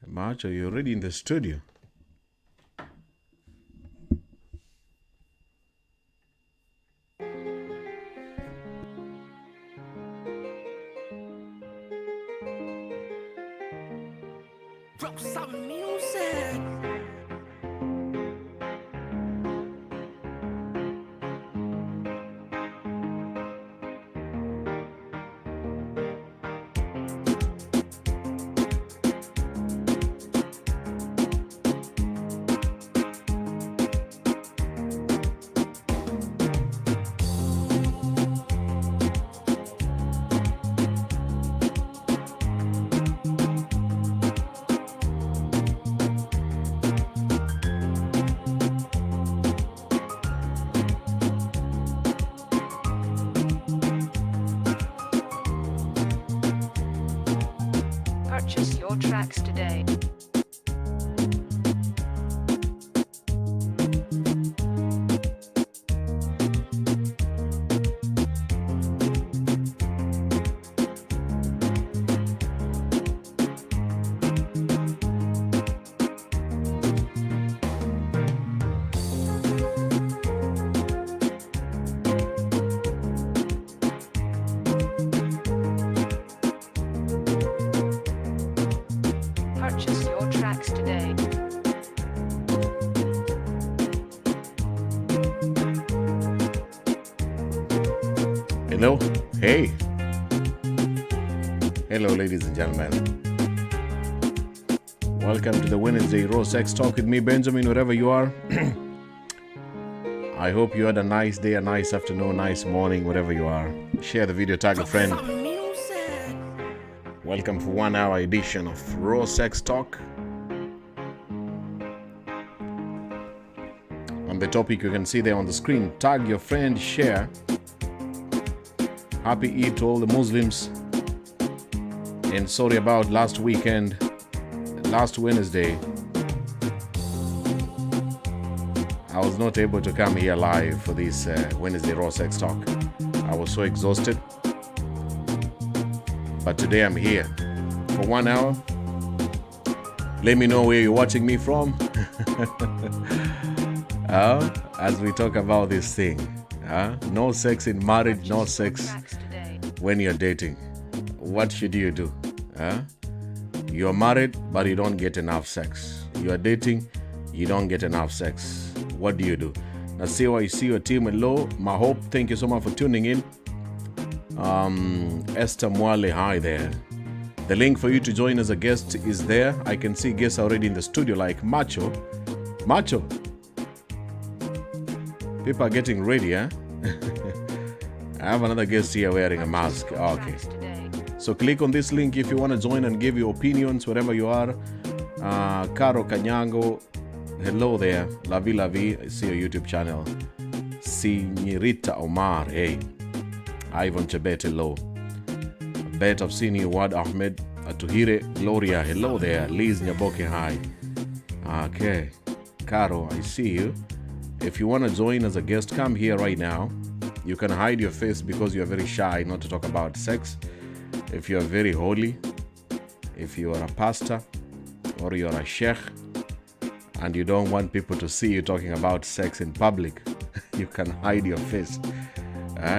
Macho, you're already in the studio. Drop some music. Purchase your tracks today. Purchase your tracks today. Hello? Hey. Hello, ladies and gentlemen. Welcome to the Wednesday Raw Sex Talk with me, Benjamin, wherever you are. I hope you had a nice day, a nice afternoon, nice morning, wherever you are. Share the video, tag a friend. Some music. Welcome for 1 hour edition of Raw Sex Talk. On the topic you can see there on the screen, tag your friend, share. Happy Eid to all the Muslims. And sorry about last weekend, last Wednesday. I was not able to come here live for this Wednesday Raw Sex Talk. I was so exhausted. But today I'm here for 1 hour. Let me know where you're watching me from. As we talk about this thing. No sex in marriage, no sex Tracks today. when you're dating. What should you do? You're married, but you don't get enough sex. You're dating, you don't get enough sex. What do you do? Now, see why you see your team hello. My hope, thank you so much for tuning in. Esther Mwale, hi there. The link for you to join as a guest is there. I can see guests already in the studio like Macho. Macho. People are getting ready, huh? I have another guest here wearing a mask. Okay. Tracks today. So click on this link if you want to join and give your opinions wherever you are. Caro Kanyango, hello there. Lavi Lavi, I see your YouTube channel. Signorita Omar, hey. Ivan Chebet, hello. Bet, I've seen you. Wad Ahmed, Atuhire, Gloria, hello there. Liz Nyaboke, hi. Okay. Caro, I see you. If you want to join as a guest, come here right now. You can hide your face because you're very shy not to talk about sex. If you're very holy, if you are a pastor or you're a sheikh and you don't want people to see you talking about sex in public, you can hide your face.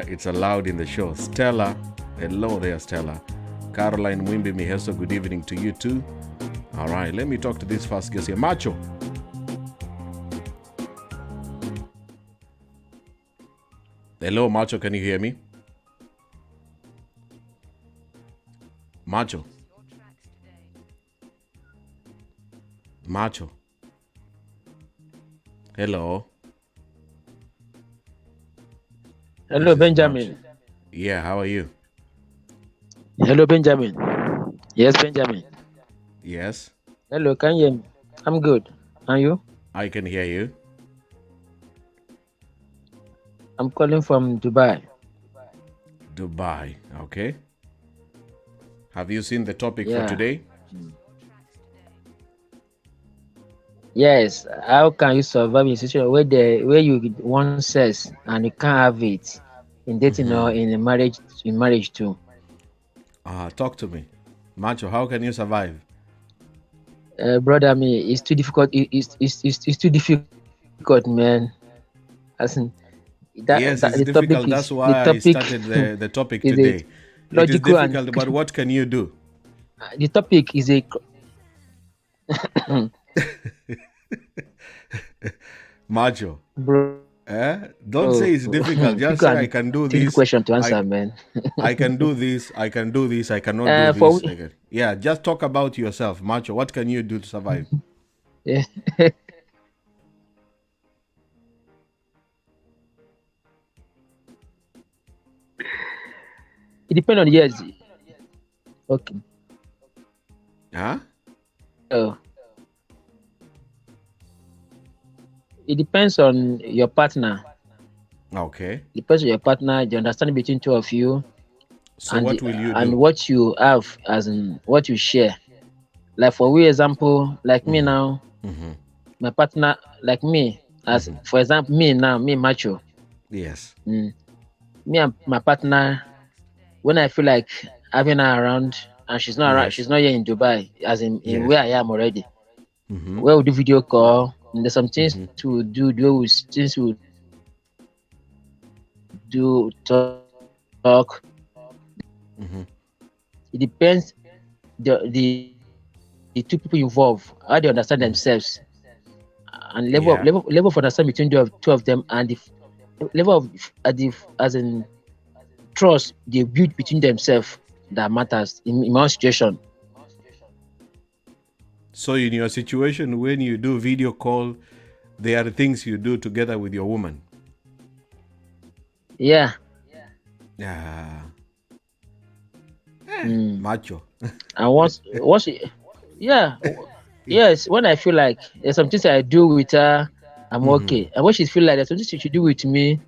It's allowed in the show. Stella, hello there, Stella. Caroline Wimbi Miheso, good evening to you too. All right, let me talk to this first guest here. Macho. Hello, Macho, can you hear me? Macho. Your tracks today. Macho. Hello. Hello, Benjamin. Yeah, how are you? Hello, Benjamin. Yes, Benjamin. Yes, Hello, can you hear me? I'm good. And you? I can hear you. I'm calling from Dubai. Dubai, okay. Have you seen the topic for Yeah. today? Yes. How can you survive in a situation where you want sex and you can't have it in dating or in a marriage too? Talk to me. Macho, how can you survive? Brother, me, it's too difficult. It's too difficult, man. As in, Yes, it's difficult. That's the why I topic started the topic is a today. It is logical and difficult, but what can you do? the topic is a Macho. bro. Don't say it's difficult. Just say I can do Tricky this. question to answer, I, man. I can do this. I can do this. I cannot do For this. Yeah, just talk about yourself, Macho. What can you do to survive? yeah. It depends on the years. Okay. Huh? So it depends on your partner. Okay. Depends on your partner, the understanding between two of you, So and what will you and do? what you have, as in what you share. Like for we example, like me now, Mm-hmm. my partner, like me, as for example, me now, me macho, Yes. me and my partner, when I feel like having her around and she's not around, Yes. she's not here in Dubai, as in Yes. where I am already. Mm-hmm. Where we do video call, and there's some things to do, things we do talk. Mm-hmm. It depends the two people involved, how they understand themselves, and Yeah. level of understanding between the two of them, and the level of as in trust they build between themselves that matters in my situation. So in your situation, when you do video call, there are things you do together with your woman. Yeah. Yeah. Mm. Macho. And once yeah, yes, when I feel like there's some things I do with her, I'm okay. And when she feel like there's something she should do with me,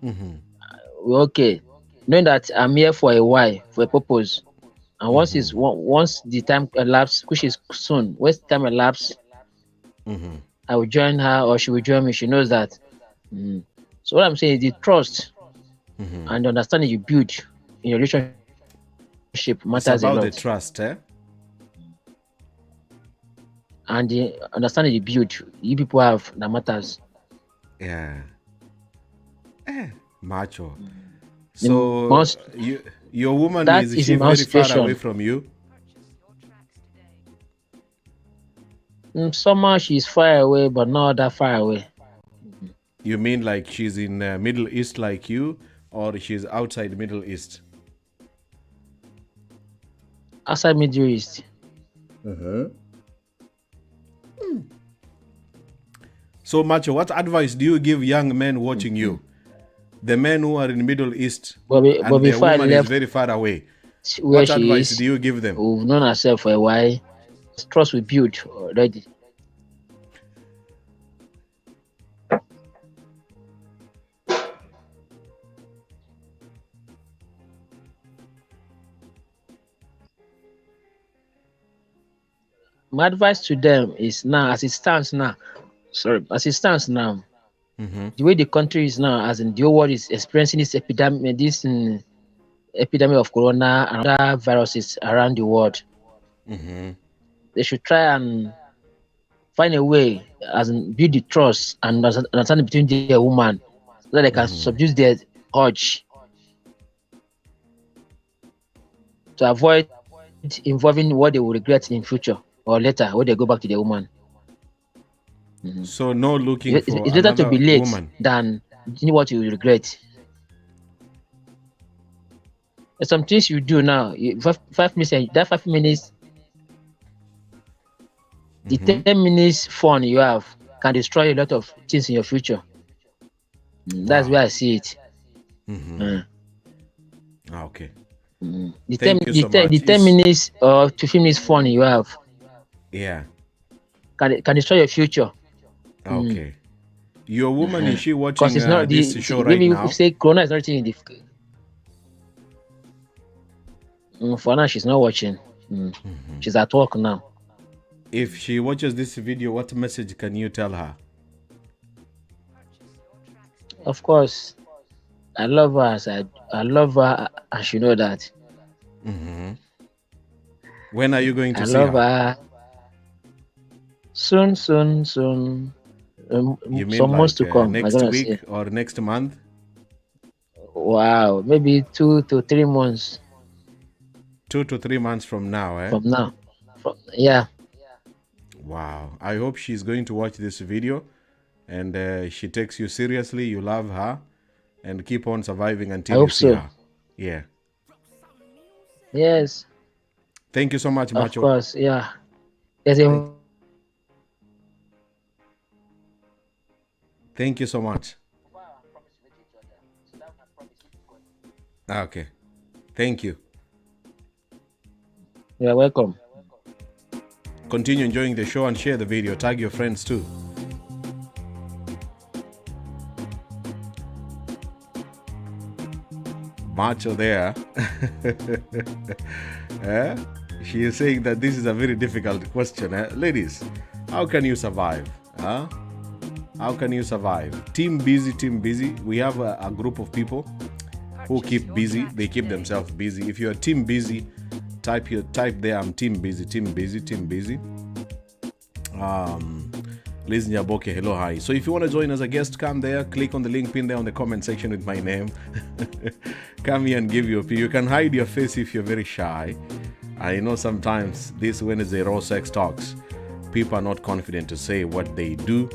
we're okay. Knowing that I'm here for a while, for a purpose. And once the time elapses, which is soon, once the time elapses, I will join her or she will join me. She knows that. So what I'm saying is the trust and the understanding you build in your relationship It's matters a about lot. the trust, eh? And the understanding you build, you people have, that matters. Yeah. Macho. So your woman That is is she in my very far situation. away from you? Somehow she's far away, but not that far away. You mean like she's in Middle East like you, or she's outside Middle East? Outside Middle East. So Macho, what advice do you give young men watching you? The men who are in Middle East But and their before I woman is left very far away. where What she advice is, do you give them? we've known ourselves for a while. Trust we built already. My advice to them is now, as it stands now, the way the country is now, as in the whole world is experiencing this epidemic, epidemic of corona and other viruses around the world. They should try and find a way, as in build the trust and understanding between their woman, so that they can subdue their urge to avoid involving what they will regret in future or later when they go back to their woman. So no looking It's for better to another be late woman. than doing what you regret. There's some things you do now. 5 minutes, that 5 minutes, the 10 minutes fun you have can destroy a lot of things in your future. That's where I see it. Okay. The Thank 10, you the so 10, much. the 10 minutes or 15 minutes fun you have Yeah. can destroy your future. Okay. Your woman, is she watching Because it's not this show right maybe now? if say Corona is not in the. For now, she's not watching. She's at work now. If she watches this video, what message can you tell her? Of course, I love her. I love her, and she know that. When are you going to I see love her? her. Soon. You mean Some months like to come. I'm next gonna week say. or next month? Wow, maybe 2 to 3 months 2 to 3 months from now, eh? from now. Yeah. Wow. I hope she's going to watch this video and she takes you seriously. You love her and keep on surviving I until you hope see so. her. Yeah. Yes, Thank you so much, of Macho. course. Yeah. Yes. Thank you so much. Okay. Thank you. You're welcome. Continue enjoying the show and share the video. Tag your friends too. Macho there. Eh? She is saying that this is a very difficult question. Eh? Ladies, how can you survive? Huh? How can you survive? Team busy. We have a group of people who keep busy. They keep themselves busy. If you're team busy, type there, I'm team busy. Liz Nyaboke, hello, hi. So if you want to join as a guest, come there, click on the link pin there on the comment section with my name. Come here and give your opinion. You can hide your face if you're very shy. I know sometimes this Wednesday Raw Sex Talks, people are not confident to say what they do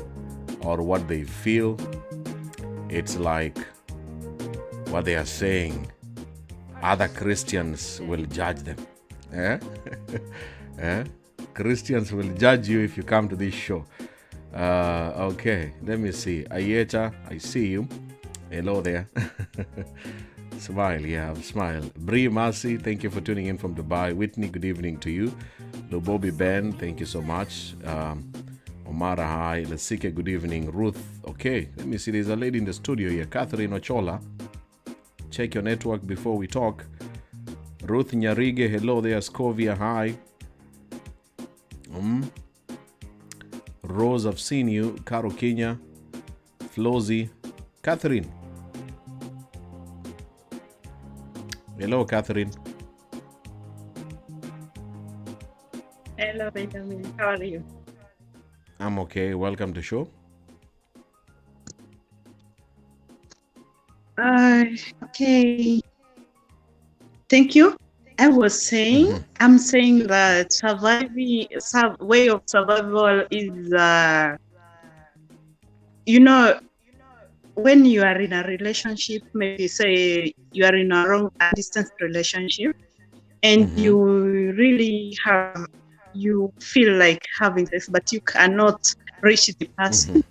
or what they feel. It's like what they are saying, other Christians will judge them. Eh? Eh? Christians will judge you if you come to this show. Okay, let me see. Ayeta, I see you. Hello there. Smile, yeah, smile. Bree Mercy, thank you for tuning in from Dubai. Whitney, good evening to you. Lobobi Ben, thank you so much. Omara, hi. Lasike, good evening. Ruth, okay, let me see. There's a lady in the studio here. Catherine Ochola. Check your network before we talk. Ruth Nyarige, hello there. Scovia, hi. Rose, I've seen you. Caro Kenya, Flozy, Catherine. Hello, Catherine. Hello, Benjamin. How are you? I'm okay. Welcome to the show. Okay. Thank you. I was saying, I'm saying that way of survival is, when you are in a relationship, maybe say you are in a long distance relationship, and you really you feel like having sex, but you cannot reach the person.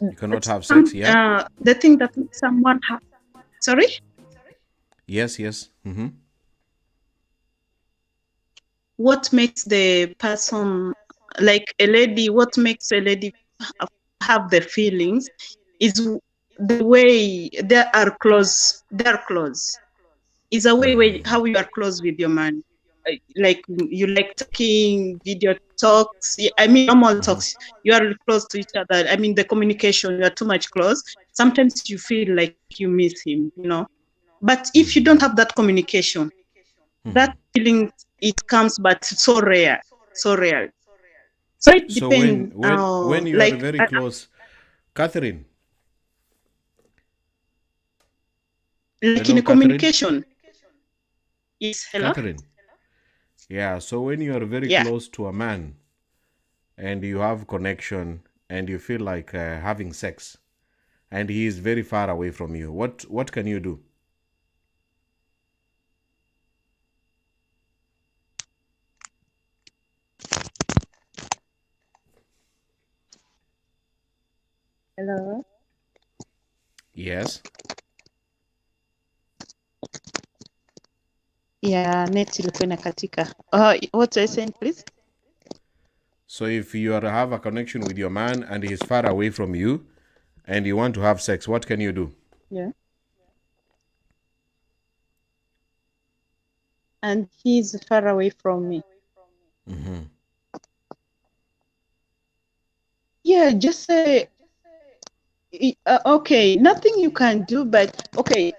You cannot have sex, yeah? The thing that makes someone sorry? Yes. What makes the person, like a lady, what makes a lady have the feelings is the way they are close. Is a way how you are close with your man. Like you like talking, video talks. I mean, normal talks. You are close to each other. I mean, the communication, you are too much close. Sometimes you feel like you miss him, But if you don't have that communication, that feeling, it comes, but so rare. So it depends. When you are very close, Catherine. Like in a communication. Yes, hello? Catherine. Yeah, so when you are very close to a man and you have connection and you feel like having sex and he is very far away from you, what can you do? Hello? Yes. Yeah, net ilikuwa inakatika. What are you saying, please? So if you have a connection with your man and he's far away from you and you want to have sex, what can you do? Yeah. And he's far away from me. Yeah, just say, okay, nothing you can do, but okay,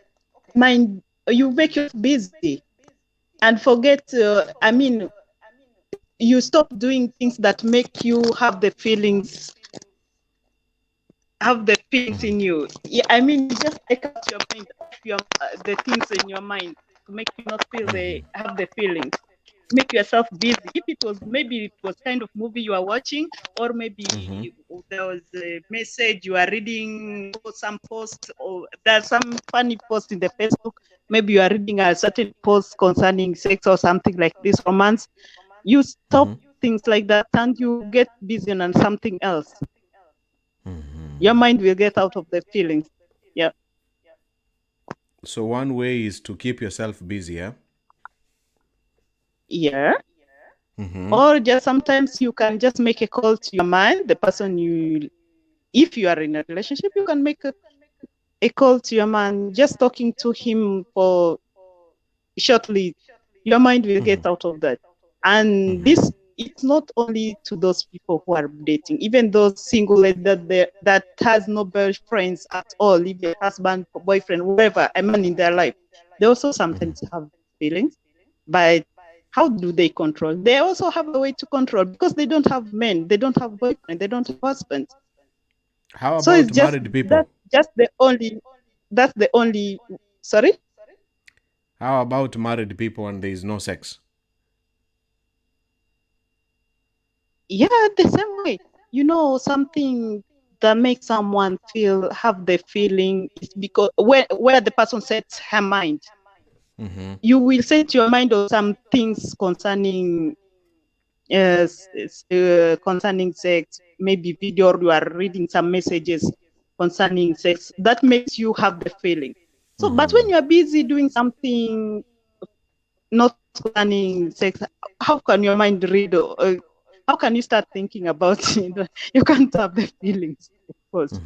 you make yourself busy and forget, you stop doing things that make you have the feelings in you. Yeah, I mean, you just take out your mind, the things in your mind to make you not feel have the feelings. Make yourself busy. If it was kind of movie you are watching, or maybe there was a message you are reading, or some post, or there's some funny post in the Facebook. Maybe you are reading a certain post concerning sex or something like this, romance. You stop things like that and you get busy on something else. Your mind will get out of the feelings. Yeah. So one way is to keep yourself busy, yeah? Yeah. Or just sometimes you can just make a call to your mind, the person if you are in a relationship, you can make a call to your man, just talking to him for shortly. Your mind will get out of that. And this, it's not only to those people who are dating, even those single that has no boyfriends at all, even husband, boyfriend, whoever, a man in their life. They also sometimes have feelings, but how do they control? They also have a way to control because they don't have men, they don't have boyfriend, they don't have husbands. How about married people? That's the only. Sorry? How about married people and there is no sex? Yeah, the same way. You know, something that makes someone have the feeling is because where the person sets her mind. You will set your mind on some things concerning sex, maybe video, or you are reading some messages concerning sex. That makes you have the feeling. So, but when you are busy doing something not concerning sex, how can your mind read? How can you start thinking about it? You can't have the feelings, of course.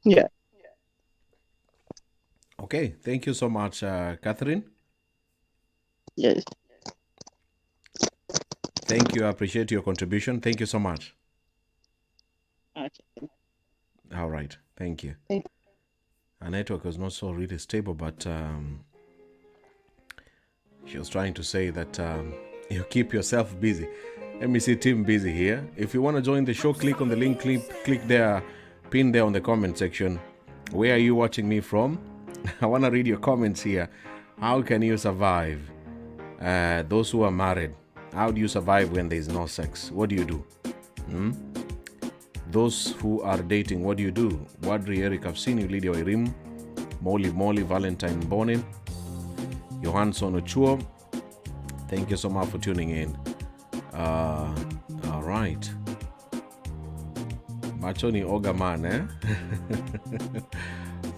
Yeah. Okay, thank you so much, Catherine. Yes. Thank you. I appreciate your contribution. Thank you so much. Okay. All right. Thank you. Our network was not so really stable, but she was trying to say that you keep yourself busy. Let me see Team Busy here. If you want to join the show, click on the link, click there, pin there on the comment section. Where are you watching me from? I want to read your comments here. How can you survive? Those who are married, how do you survive when there is no sex? What do you do? Those who are dating, what do you do? Wadri Eric, I've seen you. Lydia Irim, Molly, Valentine Bonin, Johansson Ochuo. Thank you so much for tuning in. All right. Machoni Ogaman, eh?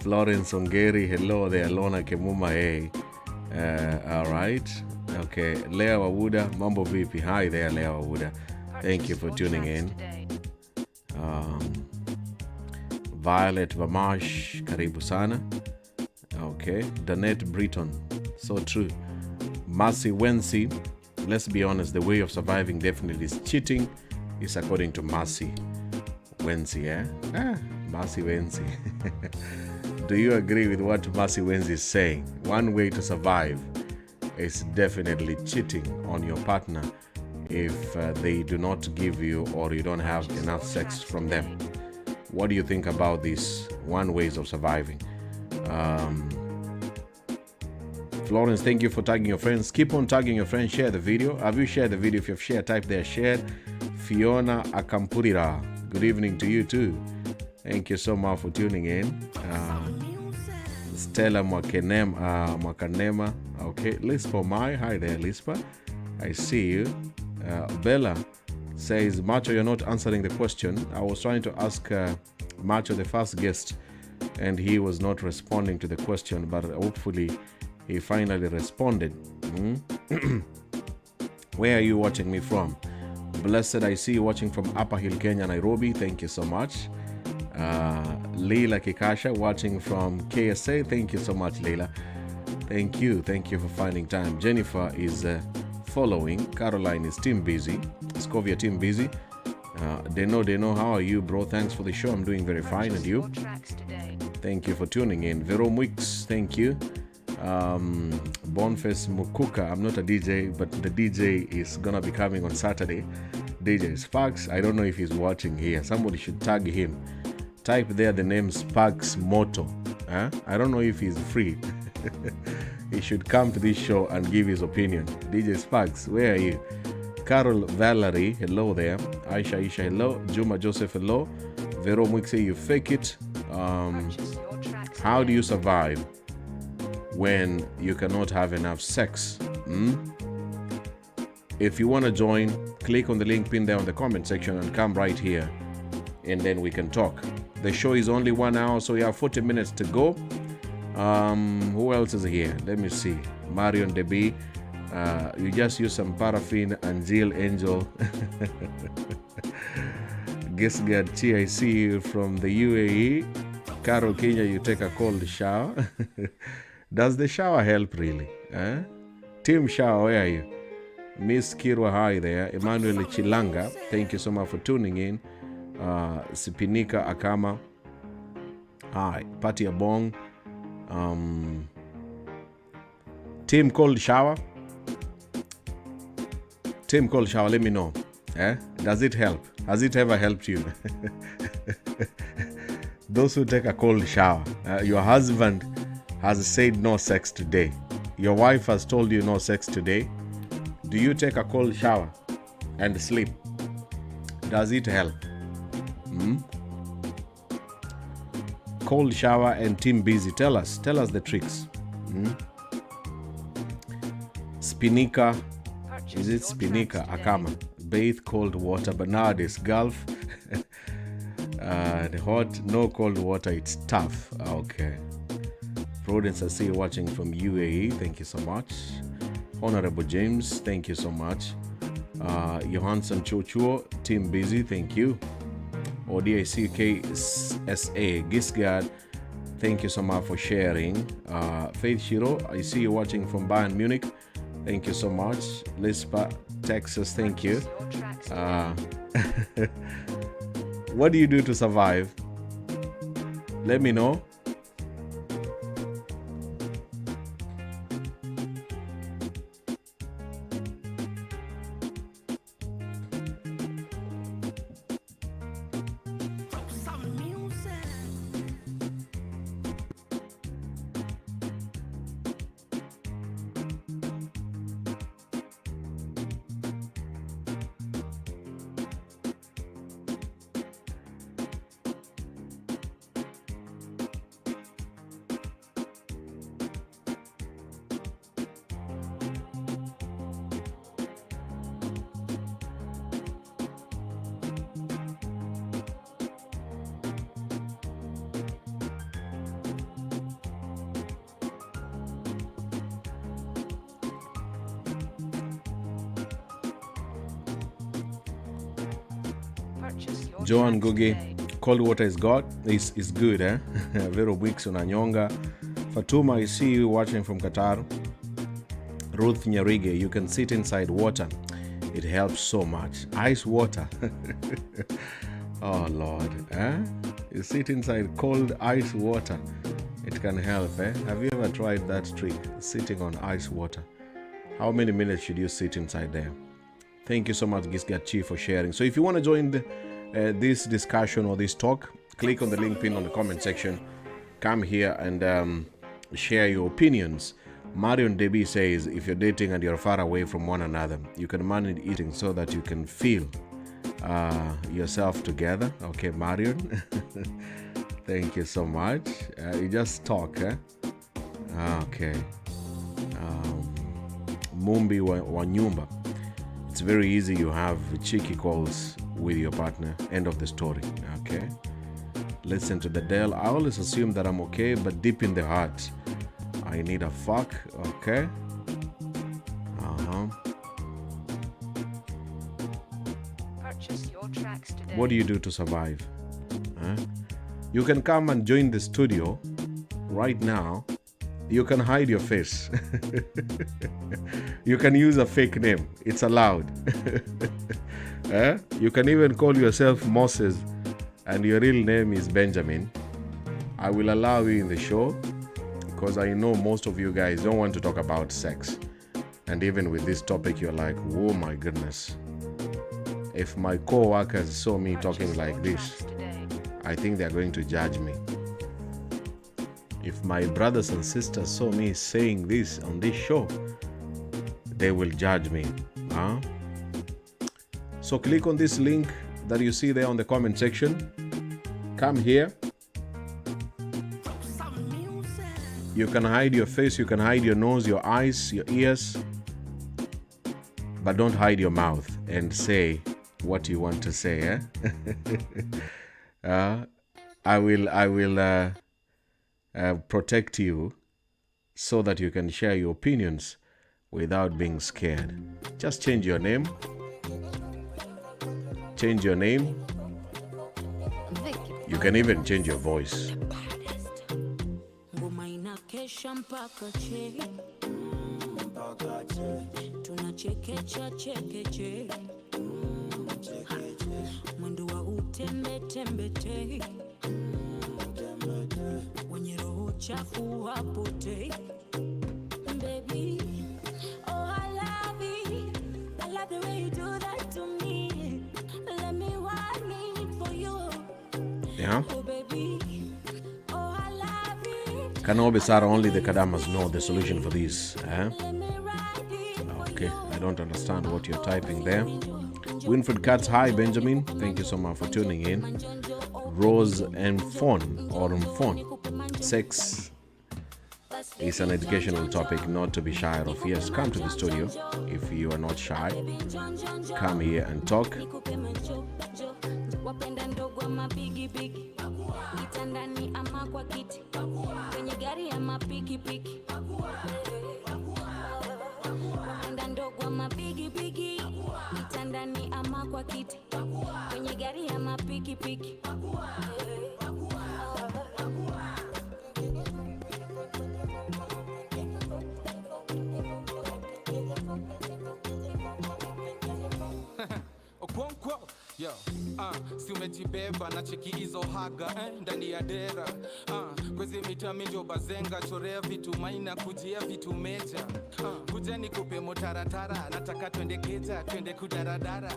Florence Ongeri, hello there. Lona Kemuma, hey. All right. Okay. Lea Wawuda, Mambo VP. Hi there, Lea Wawuda. Thank you for tuning in. Violet Vamash, karibu sana. Okay. Danette Britton, so true. Mercy Wensi, let's be honest, the way of surviving definitely is cheating, is according to Mercy Wensi, eh? Mercy Wensi. Do you agree with what Mercy Wensi is saying? One way to survive is definitely cheating on your partner if they do not give you or you don't have enough sex from them. What do you think about these one ways of surviving? Florence, thank you for tagging your friends. Keep on tagging your friends. Share the video. Have you shared the video? If you've shared, type there, shared. Fiona Akampurira, good evening to you too. Thank you so much for tuning in. Stella Mwakanema. Okay, Lispa Mai. Hi there, Lispa. I see you. Bella says, Macho, you're not answering the question. I was trying to ask Macho, the first guest, and he was not responding to the question, but hopefully he finally responded. Where are you watching me from? Blessed, I see you watching from Upper Hill, Kenya, Nairobi. Thank you so much. Leila Kikasha watching from KSA. Thank you so much, Leila. Thank you for finding time. Jennifer is following. Caroline is Team Busy. Scovia Team Busy. Deno, how are you, bro? Thanks for the show. I'm doing very fine. And you? Thank you for tuning in. Verom Wicks, thank you. Boniface Mukuka, I'm not a DJ, but the DJ is gonna be coming on Saturday. DJ Sparks, I don't know if he's watching here. Somebody should tag him. Type there the name Sparks Moto. I don't know if he's free. He should come to this show and give his opinion. DJ Sparks, where are you? Carol Valerie, hello there. Aisha Isha, hello. Juma Joseph, hello. Vero Mwixe, you fake it. Purchase your tracks How do today. you survive when you cannot have enough sex? If you want to join, click on the link pinned there on the comment section and come right here, and then we can talk. The show is only 1 hour, so you have 40 minutes to go. Who else is here? Let me see. Marion Debi. You just use some paraffin and Jill Angel. Gisgard TIC from the UAE. Carol Kenya, you take a cold shower. Does the shower help really? Team Shower, where are you? Miss Kirwa, hi there. Emmanuel Chilanga, thank you so much for tuning in. Sipinika Akama, hi. Patty Abong. Team Cold Shower. Team Cold Shower, let me know. Does it help? Has it ever helped you? Those who take a cold shower, your husband has said no sex today. Your wife has told you no sex today. Do you take a cold shower and sleep? Does it help? Cold shower and Team Busy. Tell us the tricks. Spinika, Purchase is it your Spinika tracks today. Akama? Bathe cold water, but nowadays Gulf, the hot, no cold water, it's tough. Okay. Prudence, I see you watching from UAE. Thank you so much. Honorable James, thank you so much. Johansson Chochuo, Team Busy, thank you. ODICKSA, Gisgard, thank you so much for sharing. Faith Shiro, I see you watching from Bayern Munich. Thank you so much. Lispa, Texas, thank you. Purchase your tracks today. What do you do to survive? Let me know. Drop some music. Purchase your Joan tracks Gugi, today. cold water is good, eh? Vero Wicks Unanyonga. Fatuma, I see you watching from Qatar. Ruth Nyarige, you can sit inside water. It helps so much. Ice water. Oh Lord, eh? You sit inside cold ice water. It can help, eh? Have you ever tried that trick? Sitting on ice water. How many minutes should you sit inside there? Thank you so much, Gisgachi, for sharing. So if you want to join this discussion or this talk, click on the link pin on the comment section. Come here and share your opinions. Marion Debi says, if you're dating and you're far away from one another, you can manage eating so that you can feel yourself together. Okay, Marion. Thank you so much. You just talk, eh? Okay. Mumbi Wanyumba. It's very easy. You have cheeky calls with your partner. End of the story. Okay. Listen to the Dell. I always assume that I'm okay, but deep in the heart, I need a fuck. Okay. Purchase your tracks today. What do you do to survive? You can come and join the studio right now. You can hide your face. You can use a fake name. It's allowed. You can even call yourself Moses and your real name is Benjamin. I will allow you in the show. because I know most of you guys don't want to talk about sex. And even with this topic, you're like, oh my goodness. If my co-workers saw me talking like this, I think they're going to judge me. If my brothers and sisters saw me saying this on this show, they will judge me. Huh? So click on this link that you see there on the comment section. Come here. You can hide your face, you can hide your nose, your eyes, your ears, but don't hide your mouth and say what you want to say. I will protect you so that you can share your opinions without being scared. Just change your name. Change your name. You can even change your voice. Baby, oh I love it. I love the way you do that to me. Let me want it for you. Yeah. Oh baby, oh I love it. Kanobe Sara, only the Kadamas know the solution for this. Let me ride it for Okay, you. I don't understand what you're typing there. Winfred Katz, hi Benjamin. Thank you so much for tuning in. Rose and Phone or Phone. Sex is an educational topic not to be shy of. Yes, come to the studio if you are not shy. Come here and talk. Wapenda ndogo ama bigi bigi, kitandani ama kwa kiti, kwenye gari ama piki piki. Wapenda ndogo ama bigi bigi, kitandani ama kwa kiti, kwenye gari ama piki piki. Okonkwo, yo, si umejibeba na cheki hizo haga ndani ya dera kwezi mitami ndio bazenga, chorea vitu maina kujia vitu meja kuja nikupe motaratara, nataka twende keja, twende kudaradara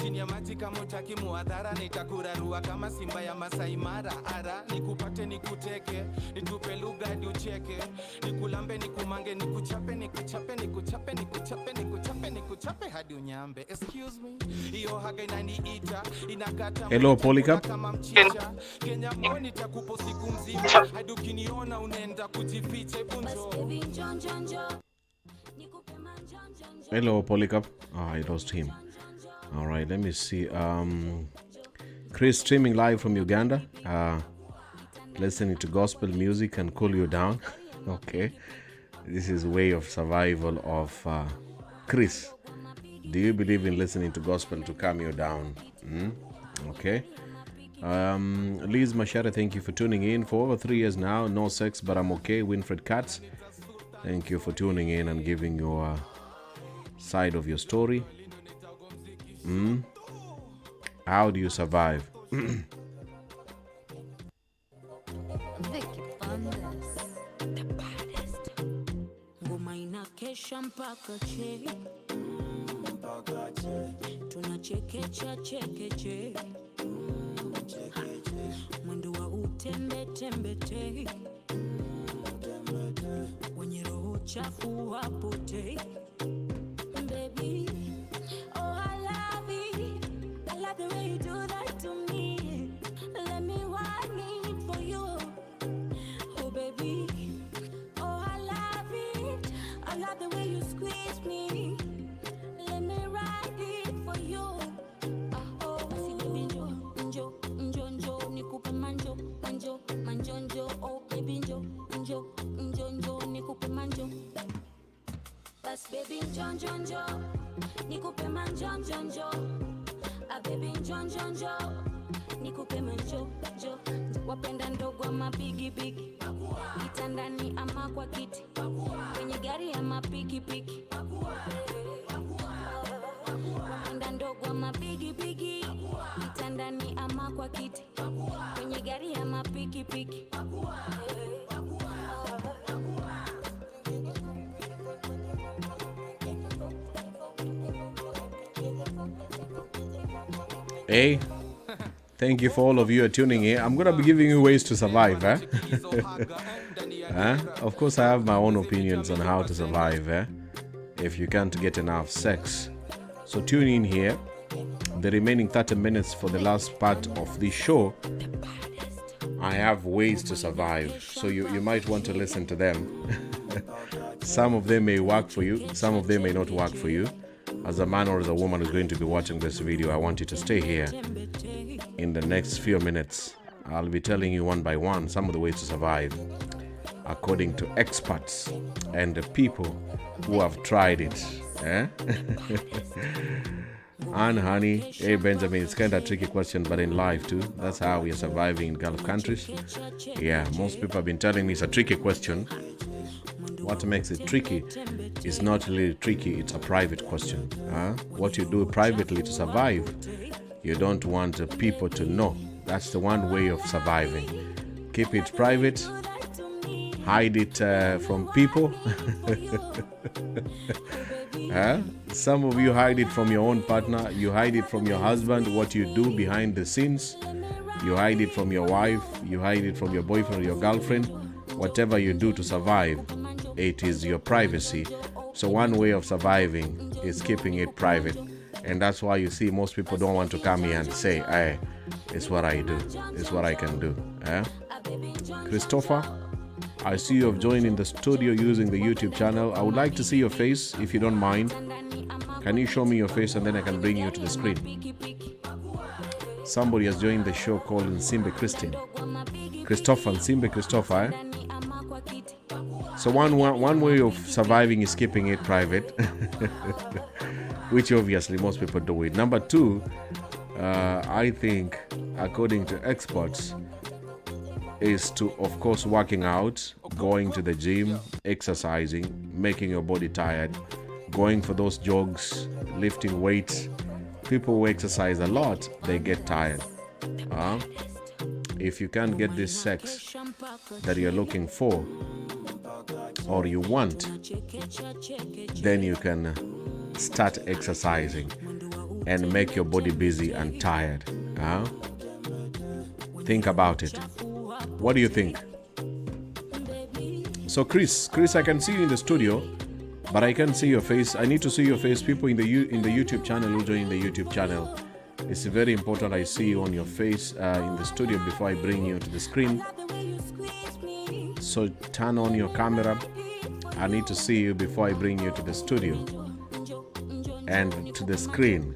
chini ya maji kama utaki muadhara, nitakurarua kama simba ya Masai Mara. Ara nikupate nikuteke, nitupe lugha hadi ucheke, nikulambe nikumange, nikuchape nikuchape nikuchape nikuchape nikuchape nikuchape hadi unyambe. Excuse me, hiyo haga inaniita inakata. Hello, Polycarp. Kama mchicha Kenya moni takupo siku mzima hadi ukiniona unaenda kujificha punjo. Hello, Polycarp. I lost him. All right, let me see. Chris streaming live from Uganda. Listening to gospel music can cool you down. Okay. This is way of survival of Chris. Do you believe in listening to gospel to calm you down? Okay. Liz Mashara, thank you for tuning in. For over 3 years now, no sex, but I'm okay. Winfred Katz, thank you for tuning in and giving your side of your story. How do you survive? Tunachekecha chekeche, mwendo wa utembe tembe te, wenye roho chafu wapote. Baby, oh I love it. I love the way you do that to me. Let me want it for you. Oh baby, oh I love it. I love the way you squeeze me. Let me ride it for you. Oh, basi baby njo, njo, njo, njo, nikupe manjo, manjo, manjo, njo. Oh baby njo, njo, njo, njo, nikupe manjo. Bas baby njo, njo, njo, nikupe manjo, njo, njo. Ah baby njo, njo, njo, nikupe manjo, njo. Wapenda ndogo ama bigi bigi, kitandani ama kwa kiti, kwenye gari ama piki piki. Wapenda ndogo ama bigi bigi, kitandani ama kwa kiti, kwenye gari ama piki piki. Hey, thank you for all of you are tuning in. I'm gonna be giving you ways to survive, eh? Of course, I have my own opinions on how to survive, eh? If you can't get enough sex. So tune in here. The remaining 30 minutes for the last part of this show, I have ways to survive. So you might want to listen to them. Some of them may work for you, some of them may not work for you. As a man or as a woman who's going to be watching this video, I want you to stay here. In the next few minutes, I'll be telling you one by one some of the ways to survive according to experts and the people who have tried it. Eh? And honey, hey Benjamin, it's kind of a tricky question, but in life too, that's how we are surviving in Gulf countries. Yeah, most people have been telling me it's a tricky question. What makes it tricky is not really tricky, it's a private question. What you do privately to survive, you don't want people to know. That's the one way of surviving. Keep it private, hide it from people. Some of you hide it from your own partner, you hide it from your husband, what you do behind the scenes. You hide it from your wife, you hide it from your boyfriend or your girlfriend. Whatever you do to survive, it is your privacy. So one way of surviving is keeping it private. And that's why you see most people don't want to come here and say, hey, it's what I do, it's what I can do. Christopher, I see you have joined in the studio using the YouTube channel. I would like to see your face, if you don't mind. Can you show me your face and then I can bring you to the screen? Somebody has joined the show called Nsimbe Christine. Christopher, Nsimbe Christopher. So one way of surviving is keeping it private, which obviously most people do it. Number two, I think, according to experts, is to, of course, working out, going to the gym, exercising, making your body tired, going for those jogs, lifting weights. People who exercise a lot, they get tired. If you can't get this sex that you're looking for or you want, then you can start exercising and make your body busy and tired. Think about it. What do you think? So Chris, I can see you in the studio, but I can't see your face. I need to see your face. People in the YouTube channel who join the YouTube channel, it's very important I see you on your face in the studio before I bring you to the screen. So turn on your camera. I need to see you before I bring you to the studio and to the screen.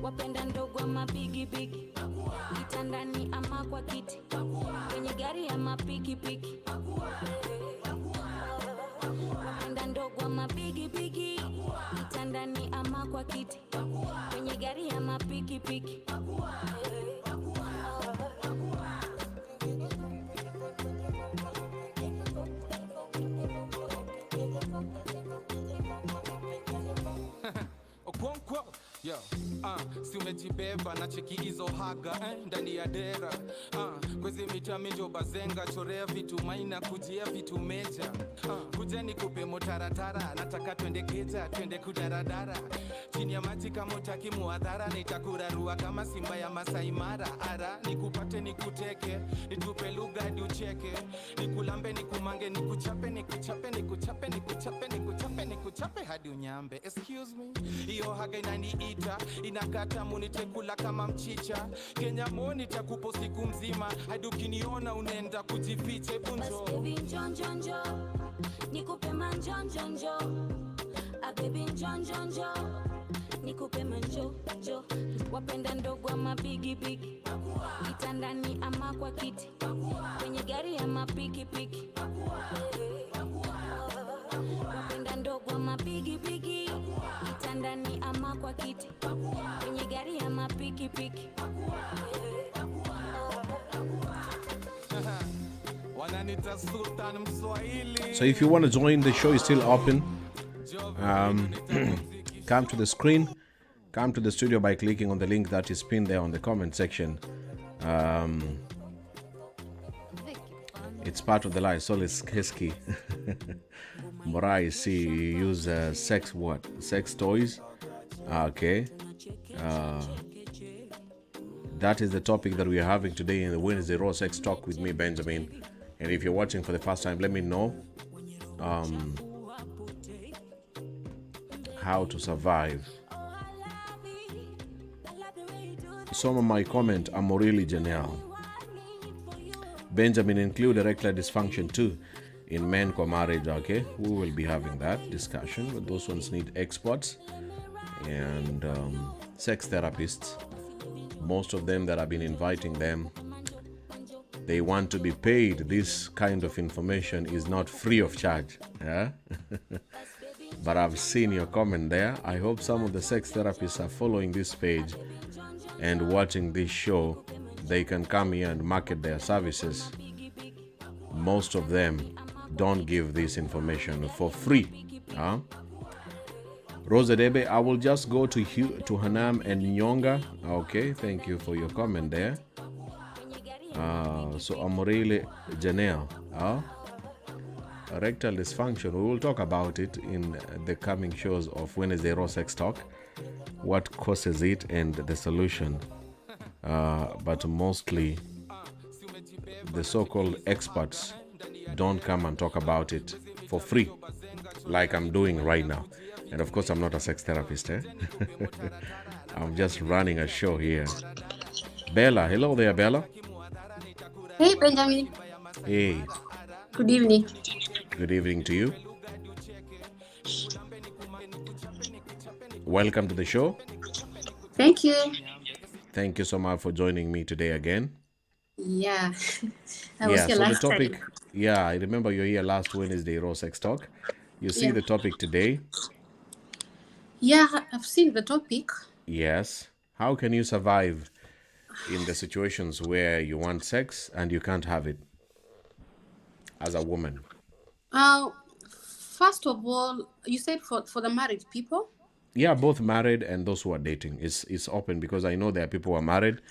Wapenda ndogo ama bigi bigi, kitandani ama kwa kiti, kwenye gari ama piki piki. Wapenda ndogo ama bigi bigi, kitandani ama kwa kiti, kwenye gari ama piki piki. Yo, si umejibeba na cheki hizo haga ndani ya dera kwezi mita minjo bazenga chorea vitu maina kujia vitu meja kuja nikupe motaratara nataka twende keja twende kudaradara chini ya maji kama utaki muadhara nitakurarua kama simba ya Masai Mara ara nikupate nikuteke nitupe lugha hadi ucheke nikulambe nikumange nikuchape nikuchape nikuchape nikuchape nikuchape nikuchape hadi unyambe. Excuse me, hiyo haga inaniita inakata munitekula kama mchicha Kenya moni takupo siku mzima hadi ukiniona unaenda kujificha bunjo. Baby njonjonjo nikupe manjonjonjo baby njonjonjo nikupe manjonjo. Wapenda ndogo ama bigi bigi, kitandani ama kwa kiti, kwenye gari ama piki piki. Wapenda ndogo ama bigi bigi, kitandani ama kwa kiti, kwenye gari ama piki piki. So if you want to join, the show is still open. Come to the screen come to the studio by clicking on the link that is pinned there on the comment section. It's part of the life. Solis Keski. Morai, see, you use sex toys. Okay. That is the topic that we are having today in the Wednesday Raw Sex Talk with me, Benjamin. And if you're watching for the first time, let me know how to survive. Some of my comment, Amorili Janelle. Benjamin, include erectile dysfunction too in men for marriage. Okay, we will be having that discussion, but those ones need experts and sex therapists. Most of them that I've been inviting them, they want to be paid. This kind of information is not free of charge. Yeah? But I've seen your comment there. I hope some of the sex therapists are following this page and watching this show. They can come here and market their services. Most of them don't give this information for free. Huh? Rosa Debe, I will just go to Hanam and Nyonga. Okay, thank you for your comment there. So Amorele Janelle, erectile dysfunction, we will talk about it in the coming shows of Wednesday Raw Sex Talk, what causes it and the solution. But mostly the so-called experts don't come and talk about it for free like I'm doing right now. And of course I'm not a sex therapist. I'm just running a show here. Bella, hello there, Bella. Hey, Benjamin. Hey. Good evening. Good evening to you. Welcome to the show. Thank you. Thank you so much for joining me today again. Yeah. I was here so last the topic, time. yeah, I remember you were here last Wednesday, Raw Sex Talk. You see Yeah. the topic today? Yeah, I've seen the topic. Yes. How can you survive in the situations where you want sex and you can't have it as a woman? First of all, you said for the married people. Yeah, both married and those who are dating. It's open because I know there are people who are married,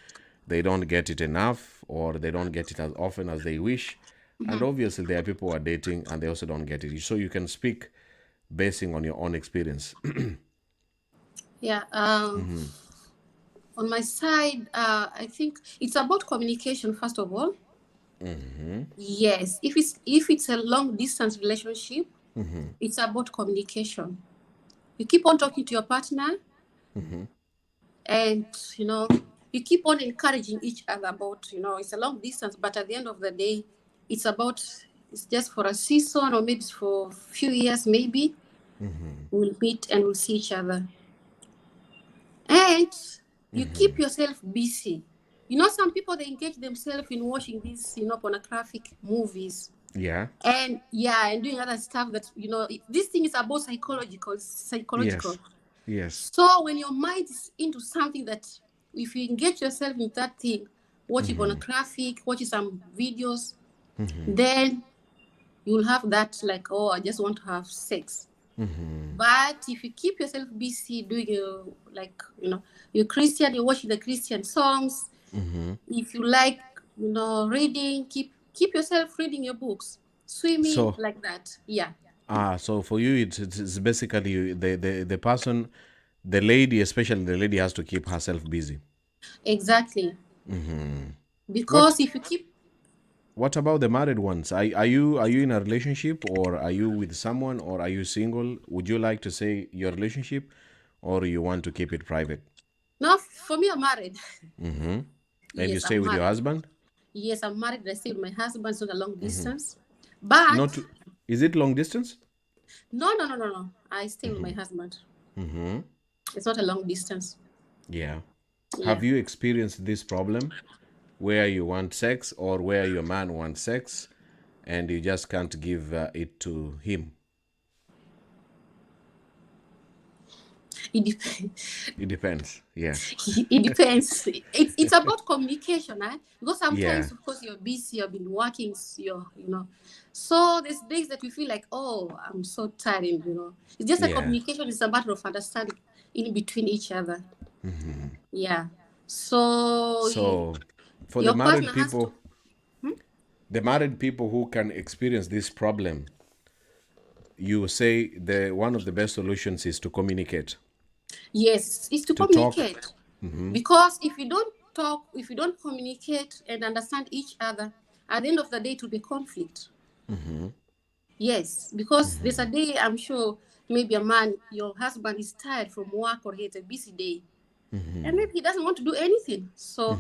they don't get it enough or they don't get it as often as they wish. And obviously there are people who are dating and they also don't get it. So you can speak basing on your own experience. Yeah. On my side, I think it's about communication, first of all. Yes. If it's a long distance relationship, it's about communication. You keep on talking to your partner and, you keep on encouraging each other about, it's a long distance, but at the end of the day, it's just for a season or maybe it's for a few years, maybe. We'll meet and we'll see each other. And you keep yourself busy. Some people, they engage themselves in watching these, pornographic movies. Yeah. And doing other stuff that, this thing is about psychological. Yes. So when your mind is into something that, if you engage yourself in that thing, watching pornographic, watching some videos, then you'll have that like, oh, I just want to have sex. But if you keep yourself busy doing you're Christian, you're watching the Christian songs. If you like, reading, keep yourself reading your books, swimming, like that. Yeah. So for you, it's basically the person, the lady, especially the lady, has to keep herself busy. Exactly. Because if you keep. What about the married ones? Are you in a relationship, or are you with someone, or are you single? Would you like to say your relationship, or you want to keep it private? No, for me, I'm married. And Yes, you stay I'm with your married. husband? Yes, I'm married. I stay with my husband. It's not a long distance. But Is it long distance? no. I stay with my husband. It's not a long distance. Yeah. Yeah. Have you experienced this problem where you want sex, or where your man wants sex and you just can't give it to him? It depends. It depends. Yeah. It depends. It's about communication, because sometimes, Yeah. of course, you're busy, you've been working, so there's days that you feel like, oh, I'm so tired, it's just a Yeah. communication is a matter of understanding. in between each other. Yeah. So, So, for your the married partner has people, the married people who can experience this problem, you say one of the best solutions is to communicate. yes, it's to To talk. communicate. Because if you don't talk, if you don't communicate and understand each other, at the end of the day, it will be conflict. Yes, because there's a day, I'm sure, maybe a man, your husband is tired from work or he has a busy day. And maybe he doesn't want to do anything. So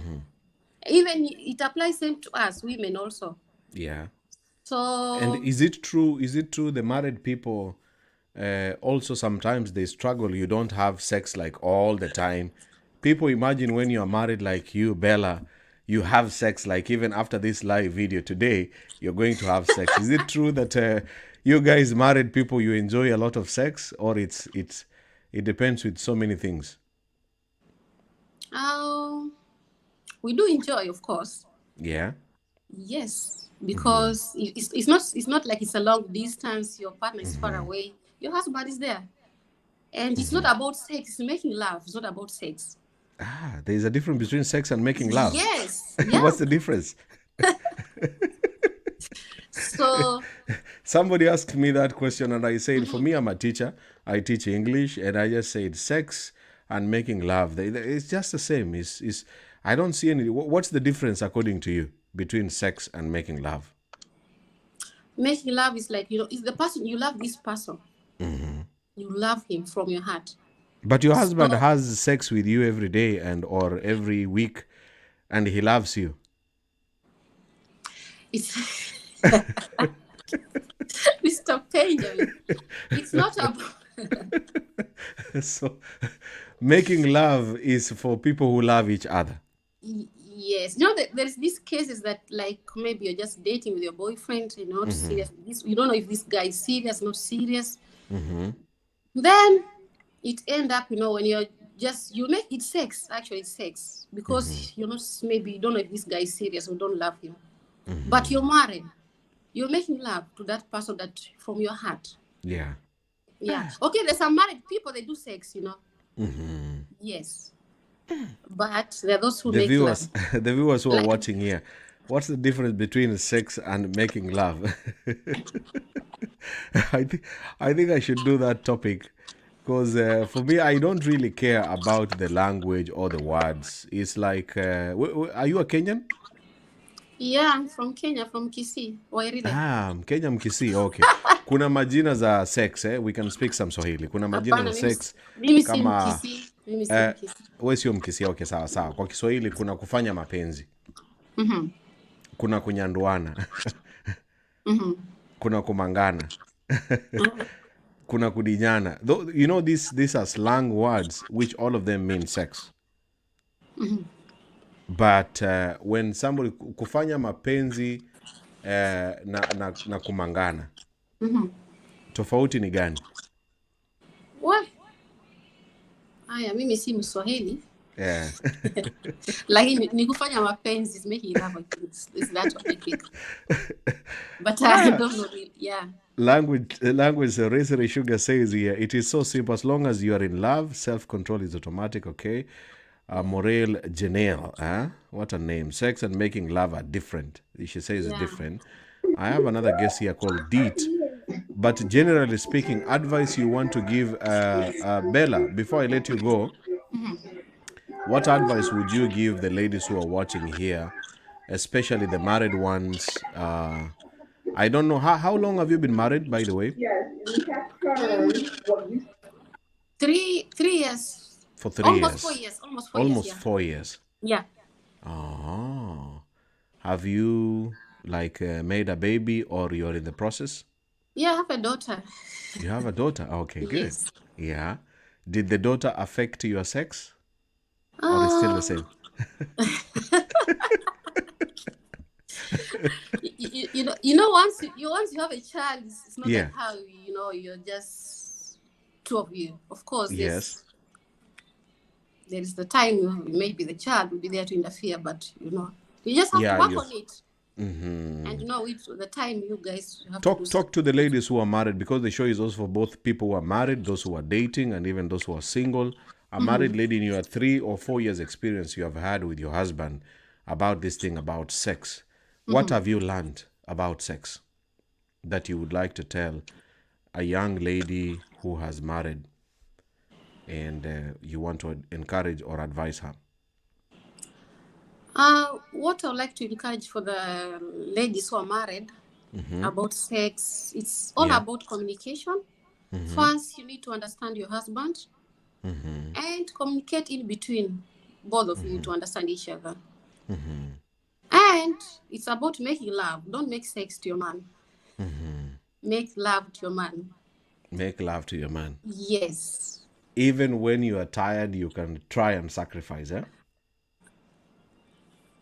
even it applies same to us, women also. Yeah. So And is it true the married people also sometimes they struggle, you don't have sex like all the time? People imagine when you are married like you, Bella, you have sex like even after this live video today, you're going to have sex. Is it true that you guys married people, you enjoy a lot of sex, or it depends with so many things? we do enjoy, of course. Yeah. Yes, because it's not like it's a long distance, your partner is far away, your husband is there. And it's not about sex, it's making love. It's not about sex. There's a difference between sex and making love. Yes. Yeah. What's the difference? So Somebody asked me that question and I said, for me, I'm a teacher. I teach English and I just said sex and making love. It's just the same. I don't see any. What's the difference according to you between sex and making love? making love is like, it's the person, you love this person. You love him from your heart. But your husband has sex with you every day or every week and he loves you. It's Mr. Benjamin. It's not about So making love is for people who love each other. Yes, there's these cases that like maybe you're just dating with your boyfriend, you're not serious. You don't know if this guy is serious, not serious. Then it end up, when you make it sex. Actually, it's sex because you're not, maybe you don't know if this guy is serious or don't love him. But you're married. You're making love to that person that from your heart. Yeah. Yeah. Okay, there's some married people, they do sex, Yes. But there are those who The make viewers, love. the viewers who are watching here, what's the difference between sex and making love? I think I should do that topic because for me, I don't really care about the language or the words. It's like, are you a Kenyan? Yeah, I'm from Kenya, from Kisii. Wairida. Kenya Mkisii, okay. Kuna majina za sex, we can speak some Swahili. Kuna majina Hapana, za sex mimi si kama Mkisii. Mimi si Mkisii. wewe sio Mkisii, okay, sawa sawa. Kwa Kiswahili kuna kufanya mapenzi. Kuna kunyanduana. Kuna kumangana. Kuna kudinyana. Though, these are slang words which all of them mean sex. But when somebody kufanya mapenzi na kumangana, tofauti ni gani? What? Aya, mimi si Mswahili. Yeah. Lakini ni kufanya mapenzi, is making love, I think. Is that what I think? But I don't know really. Yeah. Language Razor Sugar says here, it is so simple. As long as you are in love, self-control is automatic, okay? Morel Janelle, what a name. Sex and making love are different. She says it's different. I have another guest here called Deet. But generally speaking, advice you want to give Bella, before I let you go, what advice would you give the ladies who are watching here, especially the married ones? I don't know, how long have you been married, by the way? 3 years. For 3 Almost years. 4 years. Almost 4 years. Almost Yeah. 4 years. Yeah. Oh. Have you made a baby or you're in the process? Yeah, I have a daughter. You have a daughter? Okay, good. Yes. Yeah. Did the daughter affect your sex? Or is still the same? Once you have a child, it's not Yeah. like how you're just two of you. Of course, Yes. there is the time maybe the child will be there to interfere, but you just have to work on it. And it's the time you guys have Talk to do talk to the ladies who are married, because the show is also for both people who are married, those who are dating, and even those who are single. A married lady in your 3 or 4 years experience you have had with your husband about this thing about sex. What have you learned about sex that you would like to tell a young lady who has married and you want to encourage or advise her? What I would like to encourage for the ladies who are married about sex, it's all Yeah. about communication. First, you need to understand your husband and communicate in between both of you to understand each other. And it's about making love. Don't make sex to your man. Make love to your man. Make love to your man. Yes. Even when you are tired, you can try and sacrifice, eh?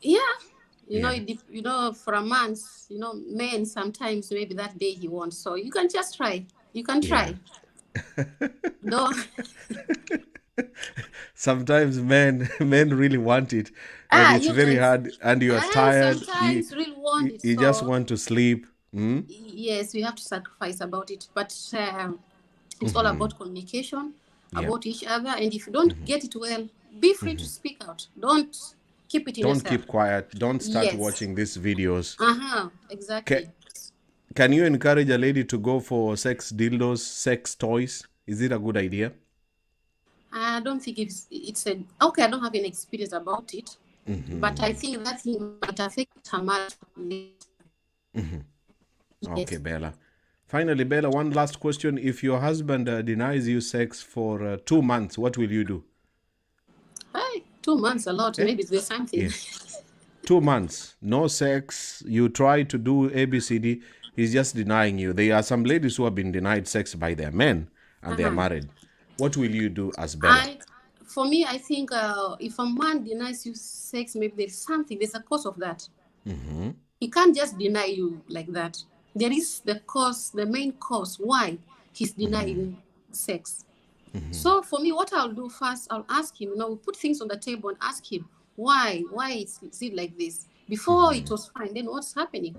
Yeah. Yeah. For a man, men sometimes maybe that day he wants. So you can just try. You can try. No. Sometimes men really want it, and it's you very guys- hard, and you are tired. Sometimes really want it. You just so- want to sleep. Yes, we have to sacrifice about it, but it's all about communication, Yeah. about each other, and if you don't get it well, be free to speak out. Don't keep it in Don't yourself. keep quiet. Don't start Yes. watching these videos. Exactly. Can you encourage a lady to go for sex dildos, sex toys? Is it a good idea? I don't think it's a okay. I don't have any experience about it, but I think that thing might affect her marriage. Yes. Okay, Bella. Finally, Bella, one last question. If your husband denies you sex for 2 months, what will you do? Hey, 2 months a lot. Maybe there's something. Yes. 2 months, no sex. You try to do ABCD. He's just denying you. There are some ladies who have been denied sex by their men and they are married. What will you do as Bella? For me, I think if a man denies you sex, maybe there's something. There's a cause of that. He can't just deny you like that. There is the cause, the main cause why he's denying sex. So for me, what I'll do first, I'll ask him. We'll put things on the table and ask him why is it like this? Before it was fine. Then what's happening?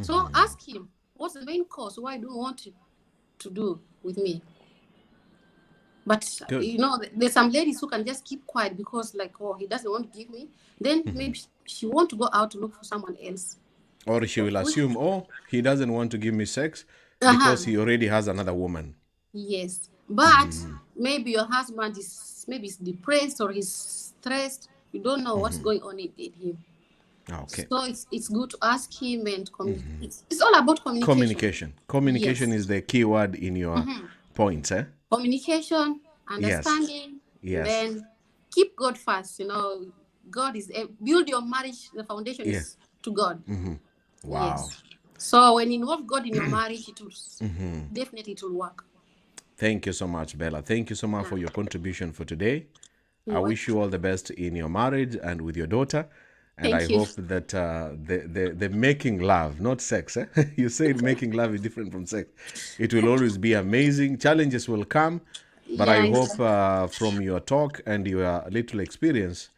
So ask him, what's the main cause? Why do you want to do with me? But Good. there's some ladies who can just keep quiet because he doesn't want to give me. Then maybe she want to go out to look for someone else. Or she will assume, he doesn't want to give me sex because he already has another woman. Yes. But maybe your husband is depressed or he's stressed. You don't know what's going on in him. Okay. So it's good to ask him and it's all about communication. Communication Yes. is the key word in your points, eh? Communication, understanding, Yes. then keep God first. God is build your marriage. The foundation Yeah. is to God. Wow. Yes. So when you involve God in your marriage, it will definitely it will work. Thank you so much, Bella. Thank you so much for your contribution for today. I wish you all the best in your marriage and with your daughter. And Thank I you. hope that the making love, not sex, eh? You said making love is different from sex. It will always be amazing. Challenges will come. But I Yes. hope from your talk and your little experience,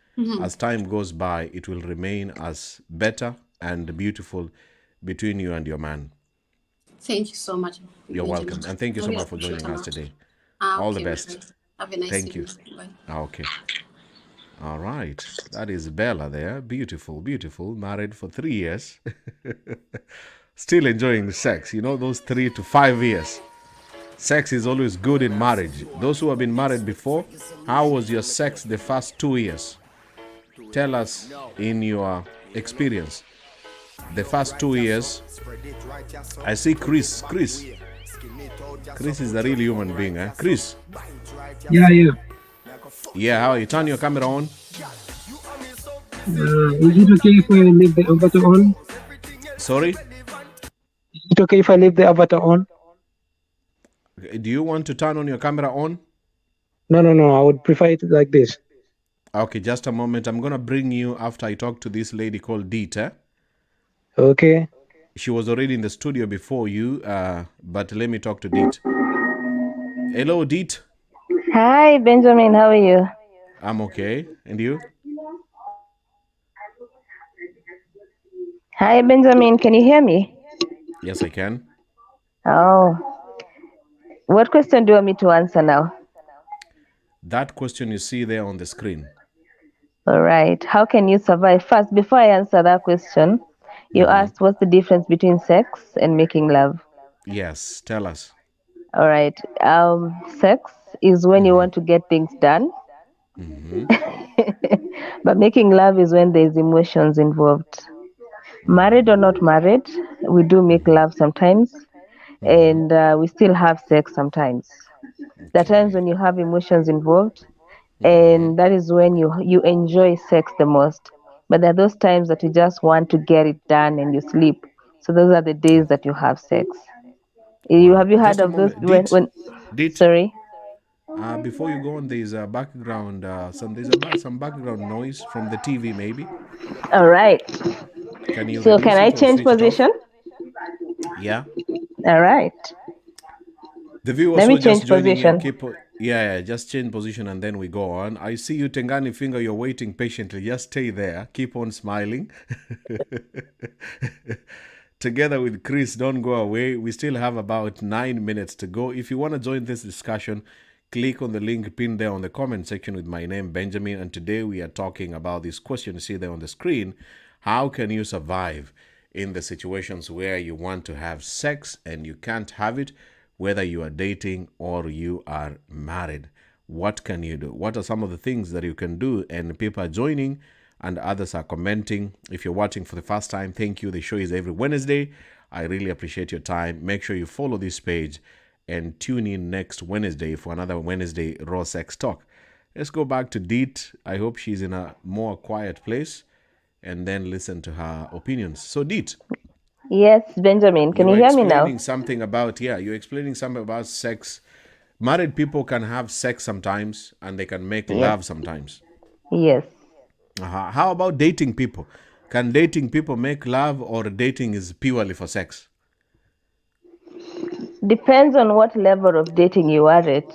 as time goes by, it will remain as better and beautiful between you and your man. Thank you so much. You're Benjamin. welcome. And thank you I so really much for joining appreciate us a lot. today. Ah, All the okay, my best. friend. Have a nice Thank you. evening. Bye. Okay. All right. That is Bella there. Beautiful, beautiful. Married for 3 years. Still enjoying sex. Those 3 to 5 years. Sex is always good in marriage. Those who have been married before, how was your sex the first 2 years? Tell us in your experience. The first 2 years. I see Chris. Chris is a real human being, eh? Chris. Yeah, yeah. Yeah, how are you? Turn your camera on. Is it okay if I leave the avatar on? Sorry? Is it okay if I leave the avatar on? Do you want to turn on your camera on? No. I would prefer it like this. Okay, just a moment. I'm going to bring you after I talk to this lady called Dita. Okay. She was already in the studio before you, but let me talk to Deet. Hello, Deet. Hi, Benjamin. How are you? I'm okay. And you? Hi, Benjamin. Can you hear me? Yes, I can. Oh, what question do you want me to answer now? That question you see there on the screen. All right. How can you survive? First, before I answer that question, you asked what's the difference between sex and making love. Yes, tell us. All right. Sex is when you want to get things done, but making love is when there's emotions involved. Married or not married, we do make love sometimes, and we still have sex sometimes. There are times when you have emotions involved, and that is when you enjoy sex the most. But there are those times that you just want to get it done and you sleep. So those are the days that you have sex. Have you heard Just a of those moment. when Dit, sorry? before you go on, there's a background, some background noise from the TV, maybe. All right. Can you So can reduce I it or change switch it off? position? Yeah. All right. The viewers Let who me are just change joining in, position. just change position and then we go on. I see you, Tengani Finger, you're waiting patiently. Just stay there. Keep on smiling. Together with Chris, don't go away. We still have about 9 minutes to go. If you want to join this discussion, click on the link pinned there on the comment section with my name, Benjamin. And today we are talking about this question you see there on the screen. How can you survive in the situations where you want to have sex and you can't have it, whether you are dating or you are married? What can you do? What are some of the things that you can do? And people are joining and others are commenting. If you're watching for the first time, thank you. The show is every Wednesday. I really appreciate your time. Make sure you follow this page and tune in next Wednesday for another Wednesday Raw Sex Talk. Let's go back to Deet. I hope she's in a more quiet place and then listen to her opinions. So Deet. Yes, Benjamin, can you hear me now? You're explaining something about sex. Married people can have sex sometimes and they can make love sometimes. Yes. How about dating people? Can dating people make love or dating is purely for sex? Depends on what level of dating you are at.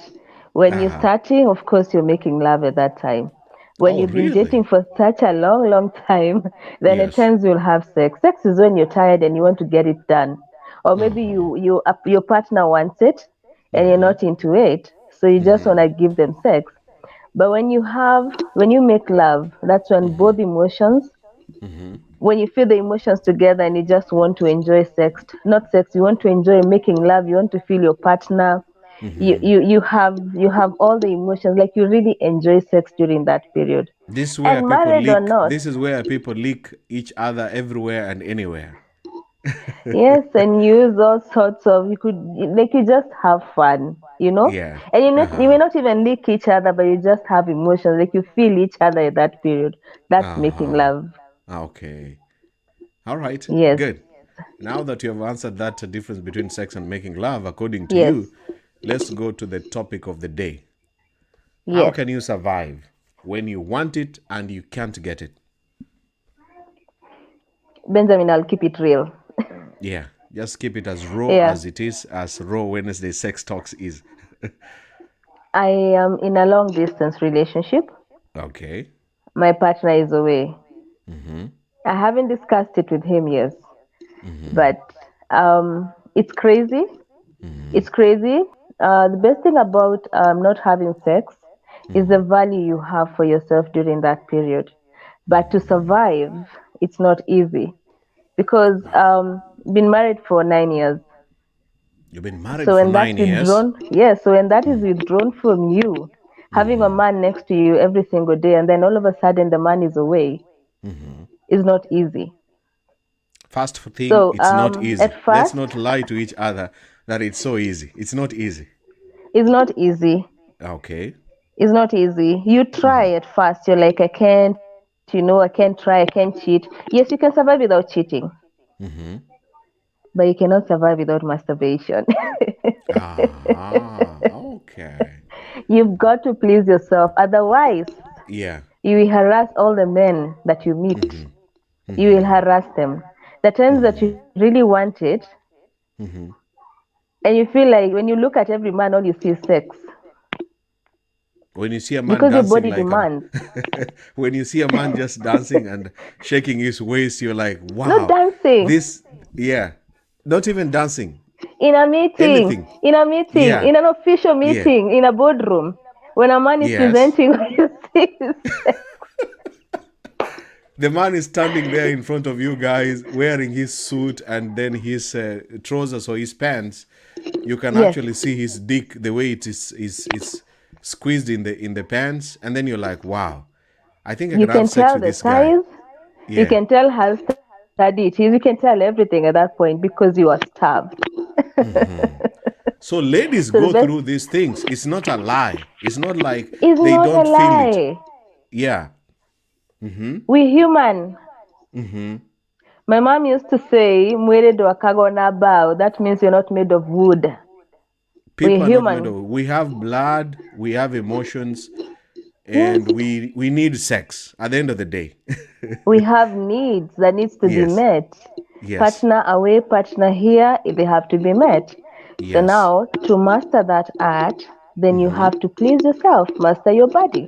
When you're starting, of course, you're making love at that time. When you've been dating for such a long, long time, then at times you'll have sex. Sex is when you're tired and you want to get it done. Or maybe your partner wants it and you're not into it. So you just want to give them sex. But when you make love, that's when both emotions, when you feel the emotions together and you just want to enjoy sex, not sex, you want to enjoy making love, you want to feel your partner, you have all the emotions, like you really enjoy sex during that period. This is where And people married or lick. not, This is where people lick each other everywhere and anywhere. yes, and use all sorts of, you just have fun, Yeah. and you may not even lick each other, but you just have emotions, like you feel each other at that period. That's making love. Okay. All right. Yes. Good. Now that you have answered that difference between sex and making love, according to Yes. you, let's go to the topic of the day. Yes. How can you survive when you want it and you can't get it? Benjamin, I'll keep it real. Yeah. Just keep it as raw as it is, as Raw Wednesday Sex Talks is. I am in a long distance relationship. Okay. My partner is away. I haven't discussed it with him yet, but it's crazy. It's crazy. The best thing about not having sex is the value you have for yourself during that period. But to survive, it's not easy because been married for 9 years. You've been married So for when 9 years. so when that is withdrawn from you, having a man next to you every single day, and then all of a sudden the man is away, is not easy. First thing, So, it's not easy. at Let's first- not lie to each other that it's so easy. It's not easy. It's not easy. Okay. It's not easy. You try at first, you're like, I can't try, I can't cheat. Yes, you can survive without cheating, but you cannot survive without masturbation. Okay. You've got to please yourself. Otherwise, Yeah. you will harass all the men that you meet. You will harass them. The times that you really want it, and you feel like when you look at every man, all you see is sex. When you see a man because your dancing body like demands. when you see a man just dancing and shaking his waist, you're like, Not wow, dancing. this, yeah, not even dancing, In a meeting, anything. in a meeting, Yeah, in an official yeah, meeting, in a boardroom, when a man is yes. presenting his The man is standing there in front of you guys wearing his suit and then his trousers or his pants. You can yes, actually see his dick, the way it is squeezed in the pants, and then you're like, wow, I think I you can have can sex tell with the this guy. size, you Yeah. can tell how study it is, you can tell everything at that point because you are starved. So ladies So the go best through these things. It's not a lie. It's not like is they not a don't feel it. lie. Yeah. We human. My mom used to say, "Mwere do akago na bao." That means you're not made of wood. People We're are not made human. of. We have blood. We have emotions, Yes, and we need sex. At the end of the day. we have needs that needs to be Yes. met. Yes. Partner away, partner here, they have to be met. So Yes. now, to master that art, then you have to please yourself, master your body.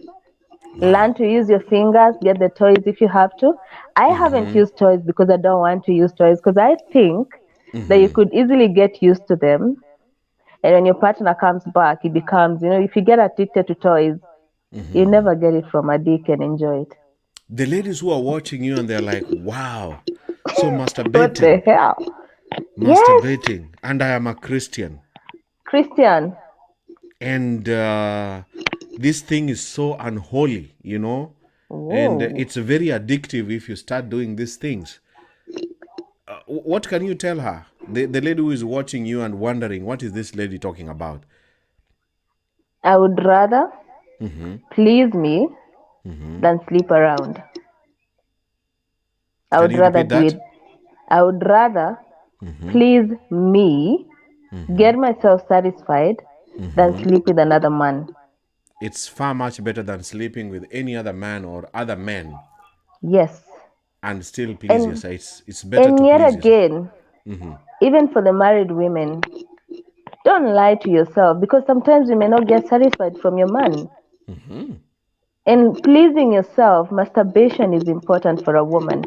Learn to use your fingers, get the toys if you have to. I haven't used toys because I don't want to use toys because I think that you could easily get used to them. And when your partner comes back, it becomes, if you get addicted to toys, you never get it from a dick and enjoy it. The ladies who are watching you and they're like, wow, so What the masturbating, hell? Yes, masturbating, and I am a Christian. Christian. And this thing is so unholy, and Whoa. it's very addictive if you start doing these things. What can you tell her, the lady who is watching you and wondering, what is this lady talking about? I would rather please me than sleep around. I Can would you rather repeat do that? it. I would rather please me, get myself satisfied, than sleep with another man. It's far much better than sleeping with any other man or other men Yes. and still please And yourself. It's better and to yet please yourself. again, even for the married women, don't lie to yourself because sometimes you may not get satisfied from your man. And pleasing yourself, masturbation is important for a woman.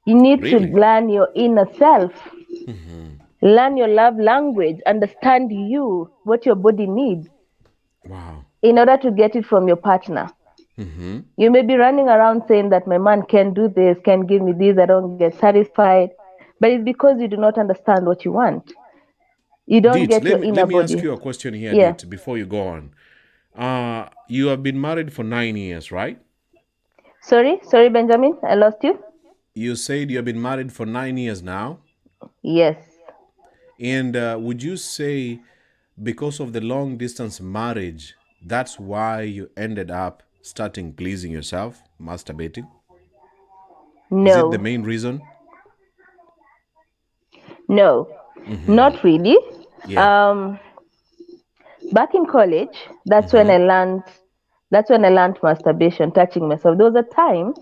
You need Really? to learn your inner self, learn your love language, understand you, what your body needs Wow. in order to get it from your partner. You may be running around saying that my man can't do this, can't give me this, I don't get satisfied. But it's because you do not understand what you want. You don't Deet, get your let inner me ask body. you a question here, Yeah. Deet, before you go on. You have been married for 9 years, right? Sorry, Benjamin, I lost you. You said you have been married for 9 years now. Yes. And would you say because of the long distance marriage, that's why you ended up starting pleasing yourself, masturbating? Is it the No, main reason? no, not really. Yeah. Back in college, that's when I learned masturbation, touching myself. There was a time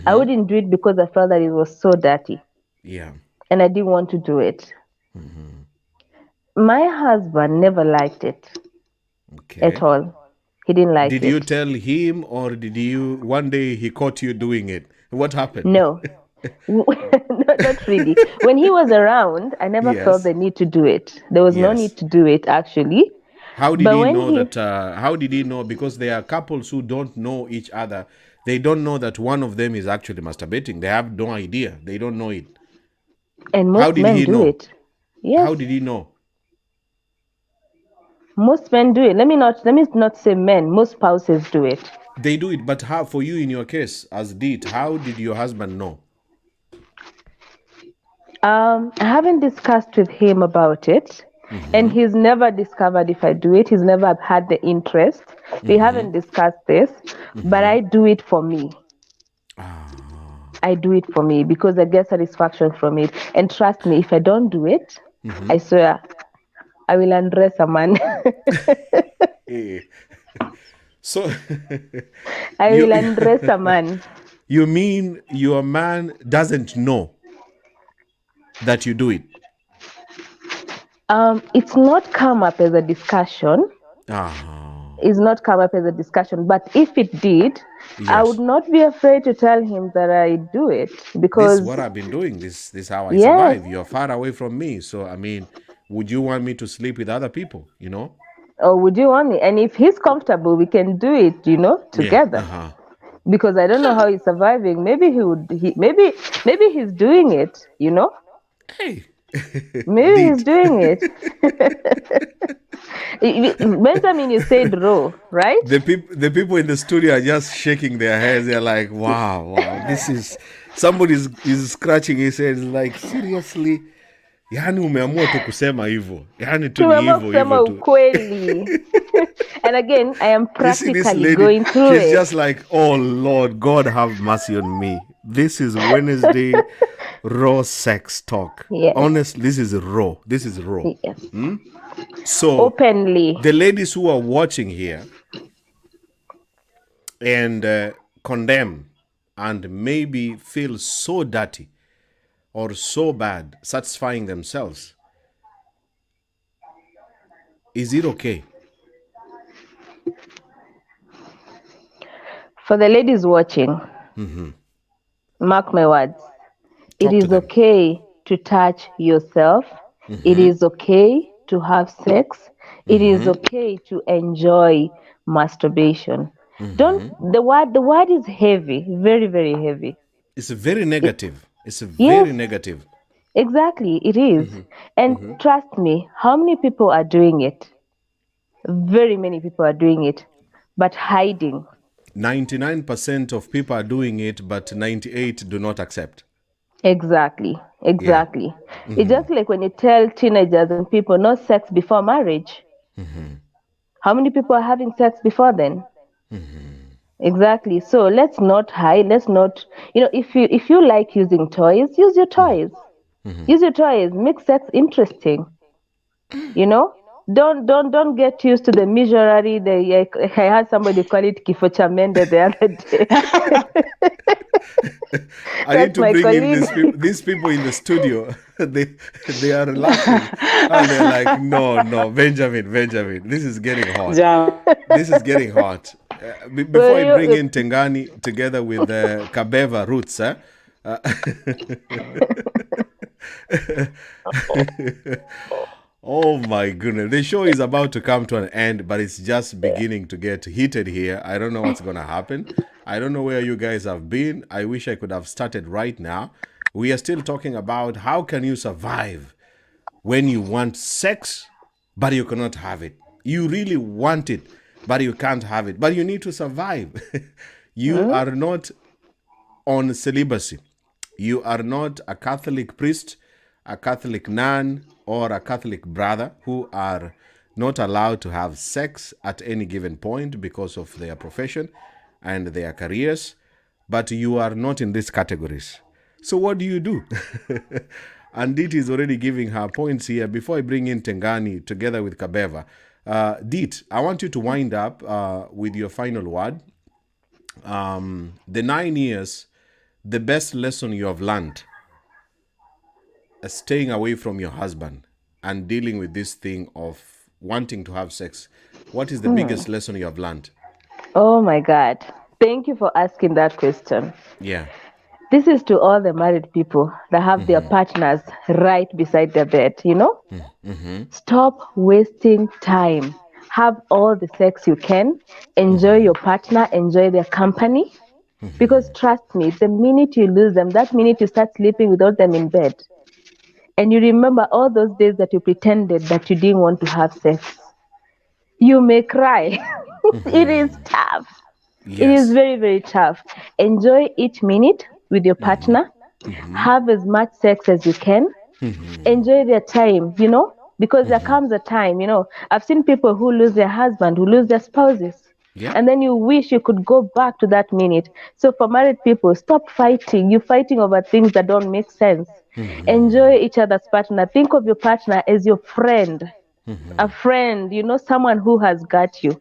I wouldn't do it because I felt that it was so dirty Yeah. and I didn't want to do it. My husband never liked it Okay. at all. He didn't like Did it. you tell him, or did you one day he caught you doing it? What happened? No. Not really. When he was around, I never felt Yes. the need to do it. There was no Yes. need to do it actually. How did But he when know he- that? How did he know? Because there are couples who don't know each other. They don't know that one of them is actually masturbating. They have no idea. They don't know it. And How most did men he do know? it. Yes. How did he know? Most men do it. Let me not say men. Most spouses do it. They do it, but how? For you, in your case, as Deet, how did your husband know? I haven't discussed with him about it, and he's never discovered if I do it. He's never had the interest. We haven't discussed this, but I do it for me. I do it for me because I get satisfaction from it. And trust me, if I don't do it, I swear, I will undress a man. Eh. So I You- will undress a man. you mean your man doesn't know that you do it? It's not come up as a discussion. is not come up as a discussion. But if it did, I Yes. would not be afraid to tell him that I do it This because is what I've been doing. This is how I yes, survive. You're far away from me. So, I mean, would you want me to sleep with other people, you know? or would you want me? And if he's comfortable, we can do it, Yeah. together. Uh-huh. Because I don't know how he's surviving. Maybe maybe he's doing it, Hey. Maybe he's Neat. doing it. Benjamin, you said raw, right? The people in the studio are just shaking their heads. They're like, wow, this is somebody is scratching his head like, seriously, yani umeamua tu kusema hivyo, yani tu ni Tumeamua hivyo kusema hivyo tu. ukweli. And again, I am You see this practically lady, going through she's it. just like, oh Lord, God have mercy on me. This is Wednesday raw sex talk. Yes. Honestly, this is raw. This is raw. Yes. So Openly. the ladies who are watching here and condemn and maybe feel so dirty or so bad satisfying themselves, is it okay? For the ladies watching, mark my words. Talk It to is them. okay to touch yourself. It is okay to have sex. It is okay to enjoy masturbation. Don't the word is heavy, very, very heavy. It's very negative. It's a Yes. very negative. Exactly, it is. And trust me, how many people are doing it? Very many people are doing it, but hiding. 99% of people are doing it, but 98 do not accept. Exactly. It's just like when you tell teenagers and people no sex before marriage. How many people are having sex before then? Exactly. So let's not hide. Let's not, if you like using toys, use your toys. Use your toys. Make sex interesting. Don't get used to the misery. I had somebody call it kifo cha mende the other day. I need to my bring in colleague. these people in the studio. they are laughing and they're like, no, Benjamin, this is getting hot. This is getting hot. Before I bring in Tengani together with Kabeva Roots, oh my goodness. The show is about to come to an end, but it's just beginning to get heated here. I don't know what's going to happen. I don't know where you guys have been. I wish I could have started right now. We are still talking about how can you survive when you want sex, but you cannot have it. You really want it, but you can't have it. But you need to survive. You are not on celibacy. You are not a Catholic priest, a Catholic nun, or a Catholic brother who are not allowed to have sex at any given point because of their profession and their careers, but you are not in these categories. So what do you do? And Dit is already giving her points here. Before I bring in Tengani together with Kabeva, Dit, I want you to wind up with your final word. The 9 years, the best lesson you have learned staying away from your husband and dealing with this thing of wanting to have sex. What is the biggest lesson you have learned? Oh my God. Thank you for asking that question. Yeah. This is to all the married people that have their partners right beside their bed, Stop wasting time. Have all the sex you can. Enjoy your partner, enjoy their company. Because trust me, the minute you lose them, that minute you start sleeping without them in bed. And you remember all those days that you pretended that you didn't want to have sex. You may cry. It is tough. Yes. It is very, very tough. Enjoy each minute with your partner. Have as much sex as you can. Enjoy their time, because there comes a time, I've seen people who lose their husband, who lose their spouses. Yeah. And then you wish you could go back to that minute. So for married people, stop fighting. You're fighting over things that don't make sense. Enjoy each other's partner. Think of your partner as your friend. A friend, someone who has got you.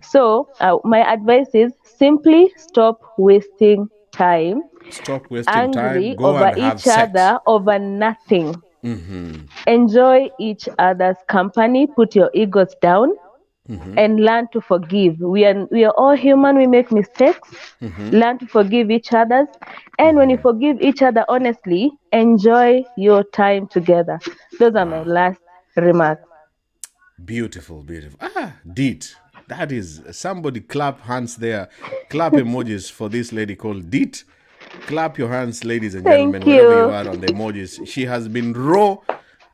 So my advice is simply stop wasting time. Stop wasting Angry time. Go over and have each sex. other over nothing. Enjoy each other's company. Put your egos down and learn to forgive. We are all human. We make mistakes. Learn to forgive each other, and when you forgive each other honestly, enjoy your time together. Those are my last remarks. Beautiful, beautiful. Deet. That is, somebody clap hands there. Clap emojis for this lady called Deet. Clap your hands, ladies and gentlemen, Thank wherever you. you are on the emojis. She has been raw,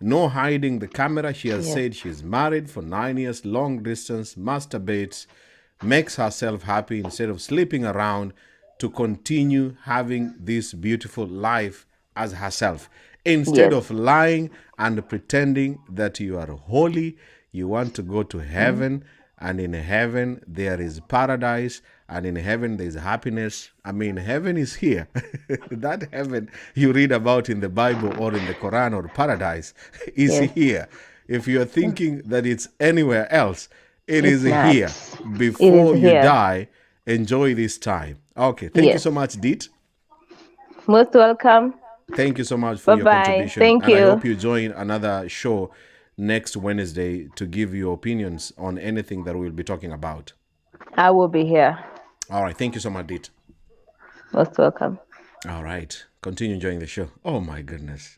no hiding the camera. She has said she's married for 9 years, long distance, masturbates, makes herself happy instead of sleeping around to continue having this beautiful life as herself. Instead of lying and pretending that you are holy, you want to go to heaven, and in heaven there is paradise, and in heaven there is happiness. I mean, heaven is here. That heaven you read about in the Bible or in the Quran or paradise is here. If you're thinking that it's anywhere else, it is not. here. Before you here. die, enjoy this time. Okay, thank you so much, Deet. Most welcome. Thank you so much for your Bye-bye. contribution. Thank and I you. hope you join another show next Wednesday to give your opinions on anything that we'll be talking about. I will be here. All right. Thank you so much, Deet. Most welcome. All right. Continue enjoying the show. Oh, my goodness.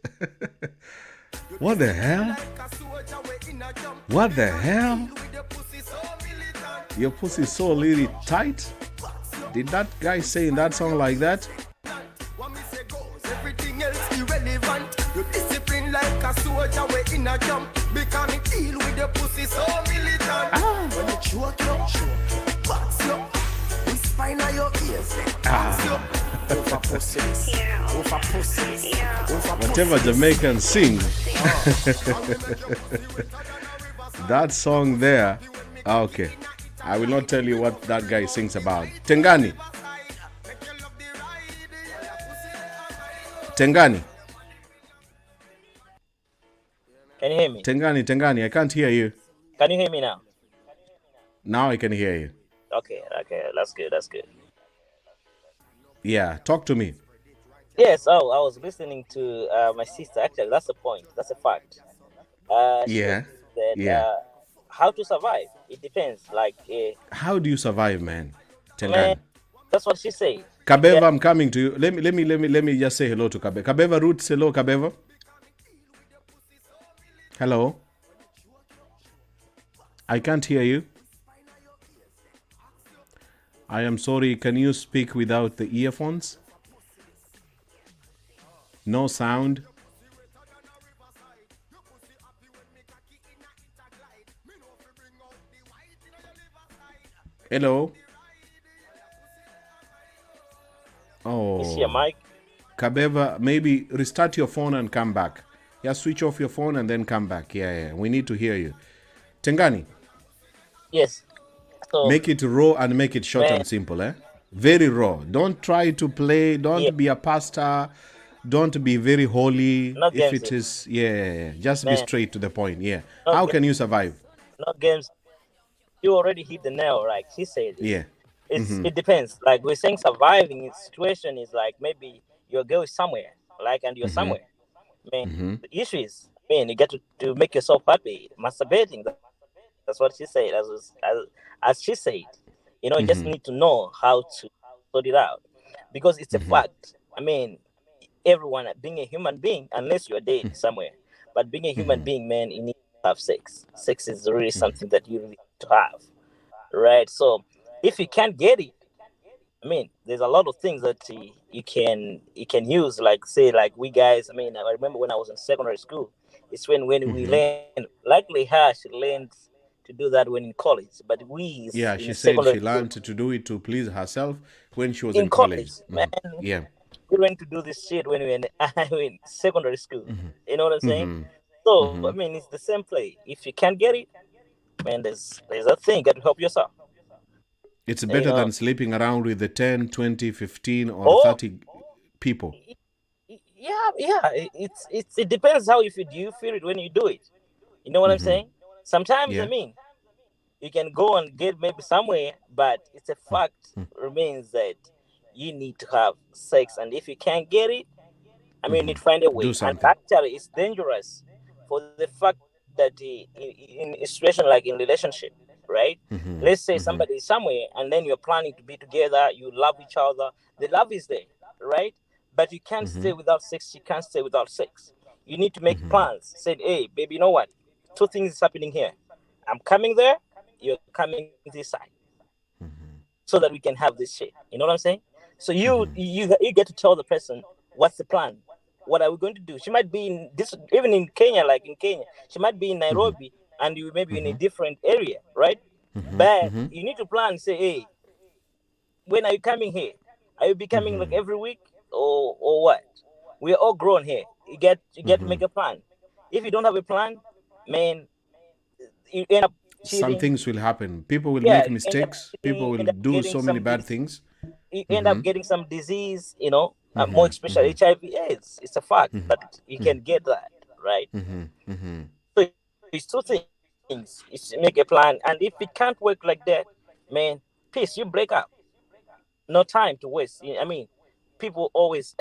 What the hell? What the hell? Your pussy is so really tight? Did that guy say in that song like that? Everything else irrelevant. You discipline like a soldier way in a jump. Because me deal with the pussy so militant. When you choke you, box you. We spine on your ears, box you. Over pussies, over pussies, over Whatever Jamaicans sing. That song there. Okay. I will not tell you what that guy sings about. Tengani. Tengani. Can you hear me? Tengani, I can't hear you. Can you hear me now? Now I can hear you. Okay, that's good. Yeah, talk to me. Yes, I was listening to my sister. Actually, that's the point. That's a fact. She said, how to survive? It depends. How do you survive, man? Tengani. Man, that's what she said. Kabeva, I'm coming to you. Let me just say hello to Kabeva. Kabeva Roots, hello, Kabeva. Hello. I can't hear you. I am sorry. Can you speak without the earphones? No sound. Hello. Oh. Is your mic? Kabeva, maybe restart your phone and come back. Yeah, switch off your phone and then come back. Yeah. We need to hear you. Tengani. Yes. So, make it raw and make it short and simple, eh? Very raw. Don't try to play. Don't be a pastor. Don't be very holy. No if games, it is, just be straight to the point. Yeah. No How games. can you survive? No games. You already hit the nail, like she said. Yeah. It depends. Like we're saying, surviving in situation is like maybe your girl is somewhere, and you're somewhere. The issue is, you get to make yourself happy. Masturbating. That's what she said. As she said, you just need to know how to sort it out, because it's a fact. Everyone being a human being, unless you're dead somewhere, but being a human being, man, you need to have sex. Sex is really something that you really need to have, right? So if you can't get it, there's a lot of things that you can use, like we guys. I remember when I was in secondary school, it's when we learned. Likely her, she learned to do that when in college, but we she said she learned to do it to please herself when she was in college. Man. Yeah. We learned to do this shit when we were in secondary school. You know what I'm saying? So it's the same play. If you can't get it, man, there's a thing that help yourself. It's better than sleeping around with the 10, 20, 15 or 30 people. Yeah. It depends how do you feel it when you do it. You know what I'm saying? Sometimes you can go and get maybe somewhere, but it's a fact remains that you need to have sex, and if you can't get it, you need to find a way. And actually, it's dangerous for the fact that in a situation like in relationship, right? Let's say somebody is somewhere and then you're planning to be together, you love each other, the love is there, right? But you can't stay without sex, you can't stay without sex. You need to make plans. Say, hey, baby, you know what? 2 things is happening here. I'm coming there, you're coming this side. So that we can have this shit. You know what I'm saying? So you get to tell the person what's the plan. What are we going to do? She might be in this, even in Kenya, like in Kenya, she might be in Nairobi and you may be in a different area, right? But you need to plan, say, hey, when are you coming here? Are you be coming like every week or what? We're all grown here. You get to make a plan. If you don't have a plan, man, you end up cheating. Some things will happen. People will Yeah, make you mistakes. end People will up do getting so some many bad dis- things. You end up getting some disease, you know, more especially HIV/AIDS. It's a fact, but you can get that, right? So it's 2 things. It's make a plan, and if it can't work like that, man, peace. You break up. No time to waste. I mean, people always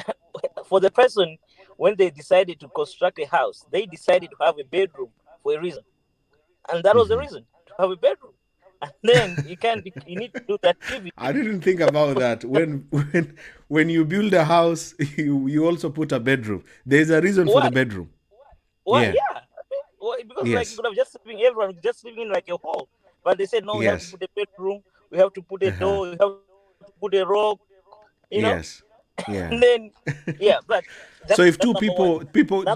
for the person when they decided to construct a house, they decided to have a bedroom for a reason, and that was the reason to have a bedroom. And then you need to do that. I didn't think about that. When you build a house, you also put a bedroom. There's a reason for the What? bedroom. Well, Yeah. yeah. Well, because like you Yes. could have just everyone just living in like a hall, but they said no. We have to Yes. put a bedroom. We have to put a door. We have to put a rope. You know. Yes. Yeah. And then yeah, but So if two number one.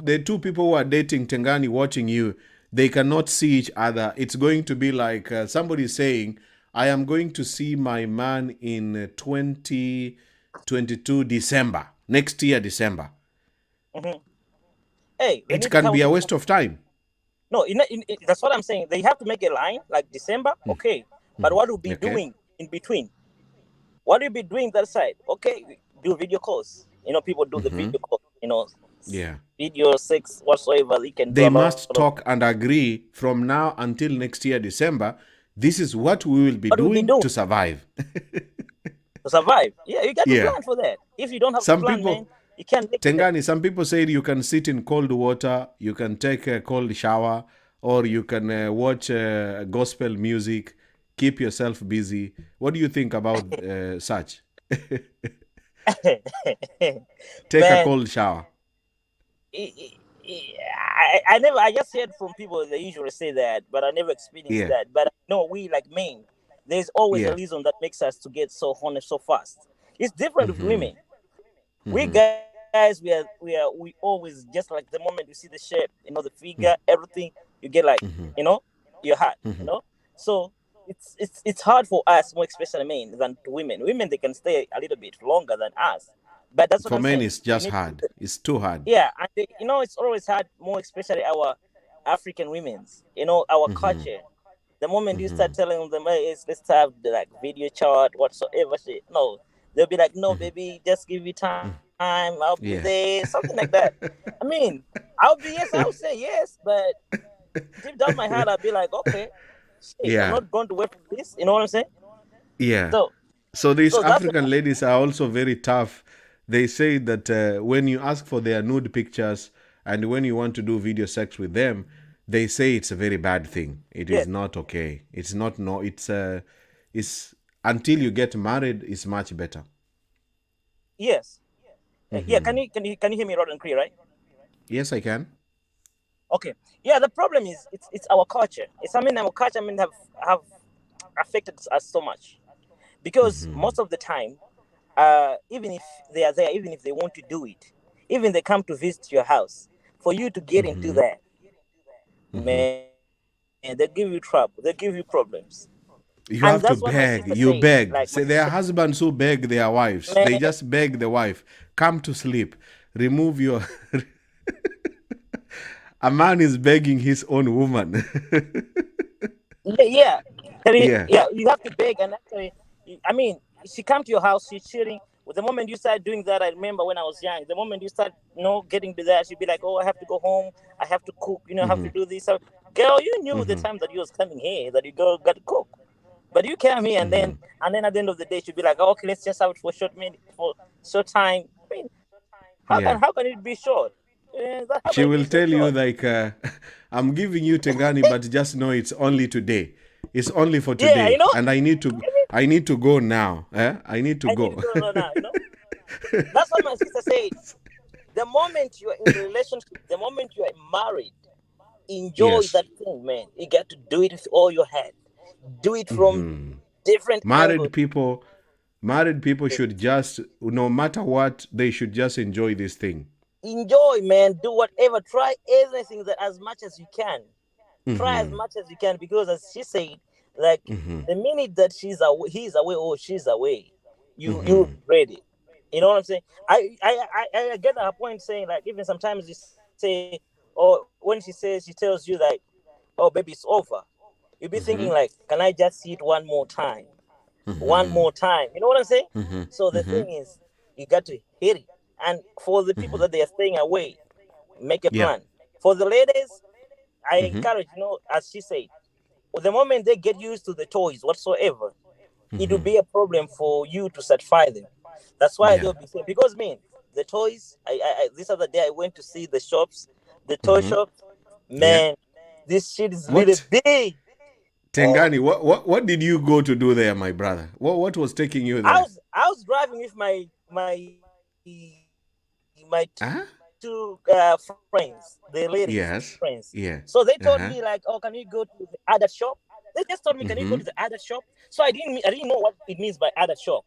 the 2 people who are dating Tengani watching you, they cannot see each other. It's going to be like somebody saying, I am going to see my man in 2022 December, next year December. Hey, they It need to can have be a waste of time. no. That's what I'm saying. They have to make a line like December, okay. But what will be Okay. doing in between? What will you be doing that side? Okay, do video calls. You know, people do the video call. You know, Yeah. video, sex, whatsoever. They can do They a lot must of- talk and agree from now until next year December. This is what we will be What we'll be doing doing. to survive. to survive. Yeah, you got to Yeah. plan for that. If you don't have Some a plan, people- man, you can't make it. Tengani, some people say you can sit in cold water, you can take a cold shower, or you can watch gospel music, keep yourself busy. What do you think about such? Take a Man, cold shower. I just heard from people they usually say that, but I never experienced Yeah. that. But no, we like men, there's always Yeah. a reason that makes us to get so horny so fast. It's different with women. We Mhm. guys, we always just like the moment you see the shape, you know, the figure, everything, you get like, you know, your heart, you know. So it's hard for us, more especially men, than to women. Women they can stay a little bit longer than us, but that's what For I'm men, saying. it's just We need- hard. It's too hard. Yeah, and you know it's always hard, more especially our African women's. You know, our culture. The moment you start telling them, hey, let's have the like video chat, whatsoever shit, no, they'll be like, no, baby, just give me time. I'll be Yeah. there, something like that. I mean, I'll say yes, but deep down my heart, I'll be like, okay, shit, Yeah. I'm not going to wait for this. You know what I'm saying? Yeah. So So these so that's African ladies are also very tough. They say that when you ask for their nude pictures and when you want to do video sex with them, they say it's a very bad thing. It is Yes. not okay. It's not no. It's until you get married, it's much better. yes, yeah. Can you hear me loud and clear, right? Yes, I can. Okay. Yeah, the problem is it's our culture. Our culture have affected us so much. Because most of the time, even if they are there, even if they want to do it, even they come to visit your house, for you to get into that, man, they give you trouble, they give you problems. You And have to that's what my beg. sister You said, beg. like Say my there are sister- husbands who beg their wives. Man. They just beg the wife, come to sleep. Remove your. A man is begging his own woman. Yeah. Yeah. Yeah, you have to beg. And actually, I mean, she come to your house, she's chilling. The moment you start doing that, I remember when I was young, the moment you start, getting to that, she'd be like, oh, I have to go home, I have to cook, I have to do this. So, girl, you knew the time that you was coming here that you got to cook. But you came here and then at the end of the day, she'd be like, oh, okay, let's just have it for short time. I mean, how can it be short? How She can it will be so tell you short? like, I'm giving you Tengani, but just know it's only today. It's only for Yeah, today, you know. and I need to go now. I need to I go. need to know now. You know. That's what my sister said. The moment you are in a relationship, the moment you are married, enjoy Yes. that thing, man. You get to do it with all your head. Do it from different angles. Married people should just, no matter what, they should just enjoy this thing. Enjoy, man. Do whatever. Try everything that as much as you can. Try as much as you can, because as she said, like the minute that he's away or she's away, you ready. You know what I'm saying? I get her point saying, like, even sometimes you say, or when she tells you like, oh baby, it's over, you'll be thinking like, can I just see it one more time? One more time. You know what I'm saying? So the thing is, you got to hit it. And for the people that they are staying away, make a plan. For the ladies, I encourage, you know, as she said, the moment they get used to the toys whatsoever, it will be a problem for you to satisfy them. That's why they'll be saying, because the toys, this other day I went to see the shops, the toy shops, man, this shit is really big. Tengani, what did you go to do there, my brother? What was taking you there? I was driving with my two friends, the ladies friends. Yeah. So they told me like, oh, can you go to the other shop? They just told me, can you go to the other shop? So I didn't know what it means by other shop.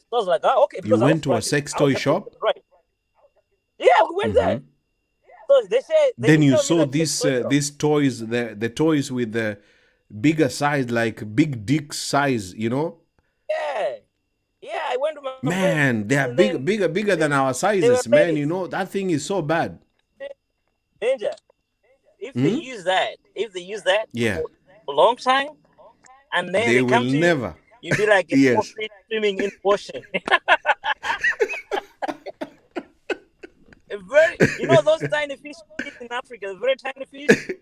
So I was like, oh, okay. You went to a sex toy shop? Right. Yeah, we went there. So they said. Then you saw these toys, the toys with the bigger size, like big dick size, you know? Yeah, I went to my man, they are bigger than our sizes, man. You know, that thing is so bad. Danger. If they use that yeah, for a long time, and then they will come to never. You'd be like swimming in ocean. You know those tiny fish in Africa, very tiny fish?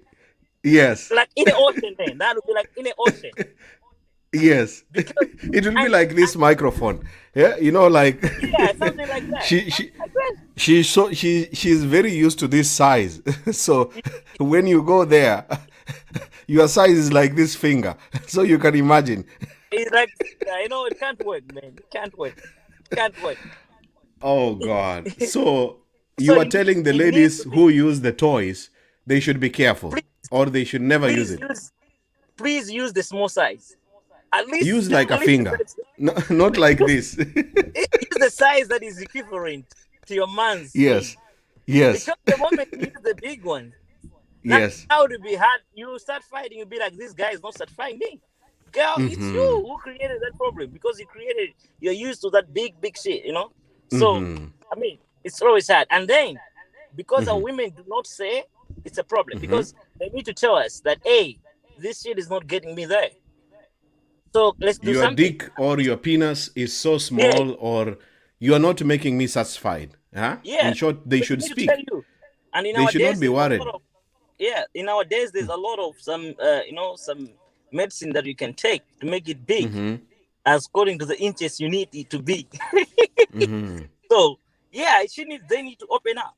Yes. Like in the ocean, then. That would be like in the ocean. Yes. It will be like this microphone. Yeah, you know, like something like that. She's very used to this size. So when you go there, your size is like this finger. So you can imagine. It's like, you know, it can't work, man. It can't work. Oh God. So you are telling the ladies who use the toys, they should be careful, or they should never use it. Please use the small size. At least use like a finger, not like this. Use the size that is equivalent to your man's. Yes. Because the moment you use the big one, how to be hard. You start fighting. You'll be like, this guy is not satisfying me. Girl, it's you who created that problem, because you're used to that big shit, you know? So, I mean, it's always hard. And then, because our women do not say, it's a problem, because they need to tell us that, hey, this shit is not getting me there. So, let's do something. Your dick or your penis is so small, or you are not making me satisfied. Huh? Yeah. In short, they should speak. And in they should not be worried. In our days, there's a lot of some medicine that you can take to make it big, according to the inches you need it to be. So they need to open up,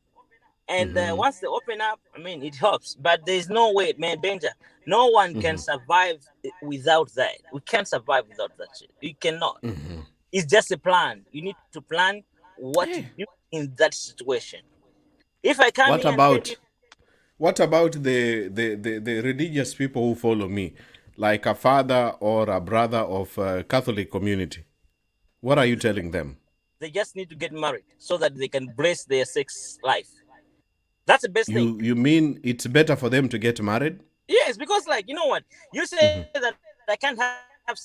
and once they open up, I mean, it helps. But there's no way, man, danger. No one can survive without that. We can't survive without that shit. You cannot. It's just a plan. You need to plan what to do in that situation. If I can't. What about the religious people who follow me? Like a father or a brother of a Catholic community. What are you telling them? They just need to get married so that they can bless their sex life. That's the best thing. You mean it's better for them to get married? Yes, because like, you know what? You say that I can't have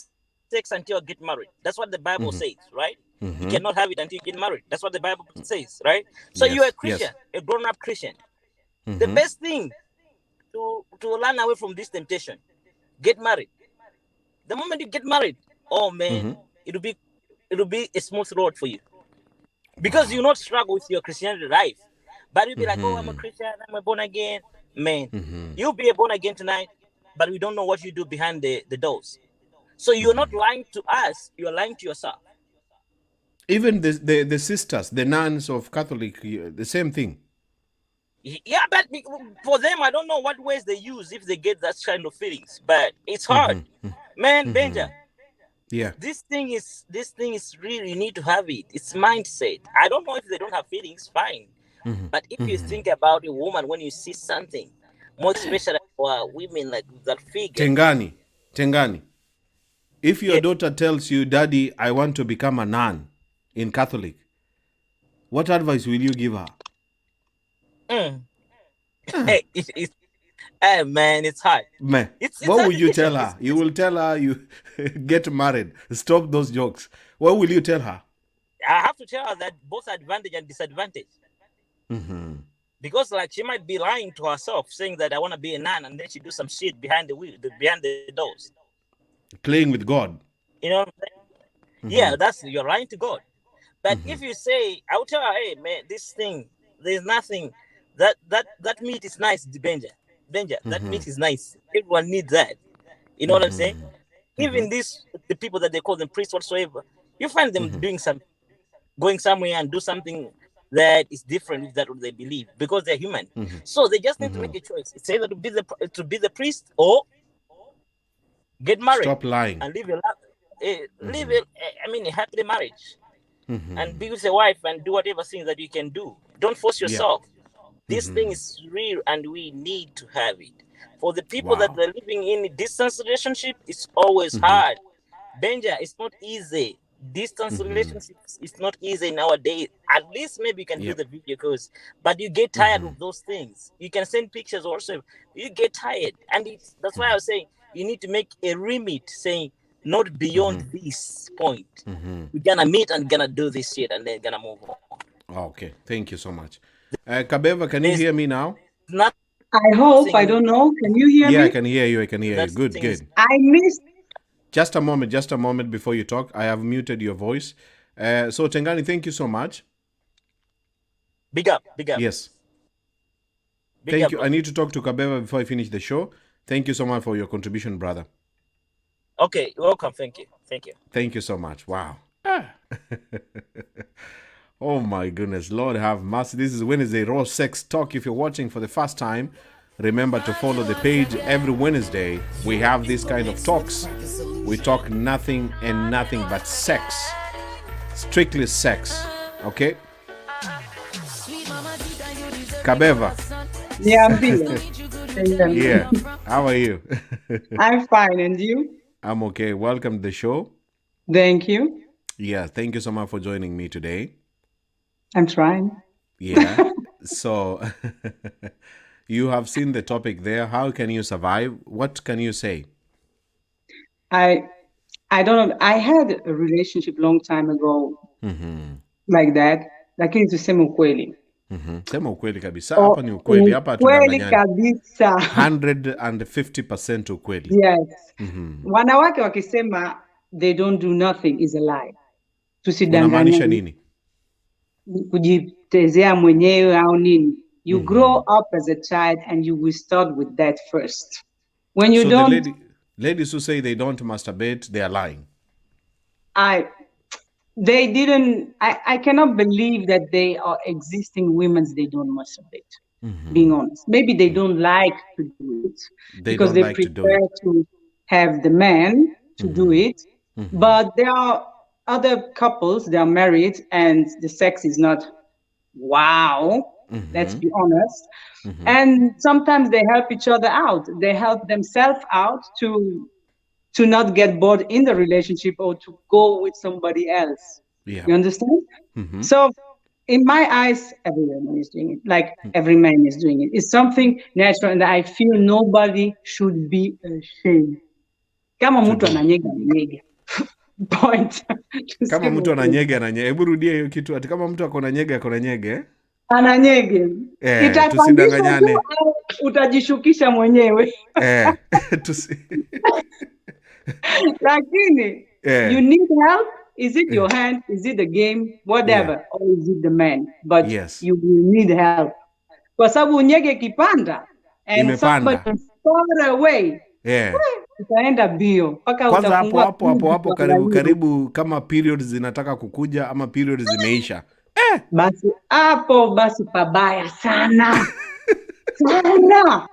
sex until I get married. That's what the Bible says, right? You cannot have it until you get married. That's what the Bible says, right? So you're a Christian, a grown-up Christian. The best thing to run away from this temptation, get married. The moment you get married, oh man, it'll be a smooth road for you, because you not struggle with your Christianity life, but you'll be like, oh, I'm a Christian, I'm a born again man. You'll be a born again tonight, but we don't know what you do behind the doors. So you're not lying to us; you're lying to yourself. Even the sisters, the nuns of Catholic, the same thing. Yeah, but for them, I don't know what ways they use if they get that kind of feelings. But it's hard. Man, Benja, Yeah. this thing is really, you need to have it. It's mindset. I don't know if they don't have feelings, fine. But if you think about a woman when you see something, more especially for women like that figure. Tengani. If your daughter tells you, Daddy, I want to become a nun in Catholic, what advice will you give her? Hey, man, it's hard. Man, It's what would you education. tell her? You will tell her you get married. Stop those jokes. What will you tell her? I have to tell her that both advantage and disadvantage. Because like she might be lying to herself, saying that I want to be a nun, and then she do some shit behind the doors. Playing with God. You know what I'm saying? Yeah, you're lying to God. But if you say, I will tell her, hey man, this thing, there's nothing that meat is nice, Benja, that meat is nice. Everyone needs that. You know what I'm saying? Even the people that they call them priests whatsoever, you find them going somewhere and do something that is different with that what they believe, because they're human. So they just need to make a choice. It's either to be the priest or get married. Stop lying. And live a happy marriage. And be with a wife and do whatever things that you can do. Don't force yourself. This thing is real and we need to have it. For the people that are living in a distance relationship, it's always hard. Benja, it's not easy. Distance relationships, it's not easy nowadays. At least maybe you can do the video calls, but you get tired of those things. You can send pictures also. You get tired. And that's why I was saying you need to make a remit saying not beyond this point. We're gonna meet and gonna do this shit and then gonna move on. Okay, thank you so much. Kabeva, can you hear me now? I hope. I don't know. Can you hear me? Yeah, I can hear you. Good. I missed. Just a moment before you talk. I have muted your voice. So Tengani, thank you so much. Big up. Yes. Thank you. I need to talk to Kabeva before I finish the show. Thank you so much for your contribution, brother. Okay, you're welcome. Thank you. Thank you so much. Wow. Oh my goodness. Lord have mercy. This is Wednesday Raw Sex Talk. If you're watching for the first time, remember to follow the page. Every Wednesday, we have this kind of talks. We talk nothing but sex. Strictly sex. Okay? Kabeva. Yeah, I'm here. Yeah. How are you? I'm fine. And you? I'm okay. Welcome to the show. Thank you. Yeah. Thank you so much for joining me today. I'm trying. Yeah. So you have seen the topic there. How can you survive? What can you say? I don't know. I had a relationship long time ago like that. Lakini tuseme ukweli. Sema ukweli kabisa. Hapa ni ukweli. Hapa tunadanganya. Kabisa. 150% ukweli. Yes. Wanawake wakisema they don't do nothing is a lie. Tusidanganye. Unamaanisha nini? Kujitezea mwenyewe au nini? You grow up as a child and you will start with that first. When you don't... the ladies who say they don't masturbate, they are lying. They didn't... I cannot believe that they are existing women they don't masturbate. Being honest. Maybe they don't like to do it. Because they prefer to have the man to do it. But there are other couples, they are married and the sex is not wow. Let's be honest. And sometimes they help each other out. They help themselves out to not get bored in the relationship or to go with somebody else. Yeah. You understand? So in my eyes, every woman is doing it. Like every man is doing it. It's something natural and I feel nobody should be ashamed. Kama mtu ananyega nyega. Point. Kama mtu ananyega. Hebu rudia hiyo kitu. Ati kama mtu akona nyega. Ananyege. Tusidanganyane. Utajishukisha mwenyewe. Lakini you need help. Is it your hand? Is it the game? Whatever. Or is it the man? But you will need help. Kwa sababu nyege kipanda and somebody far away. Utaenda bio. Kwanza hapo karibu kama periods zinataka kukuja ama periods zimeisha. Basi basi pabaya sana. Sana.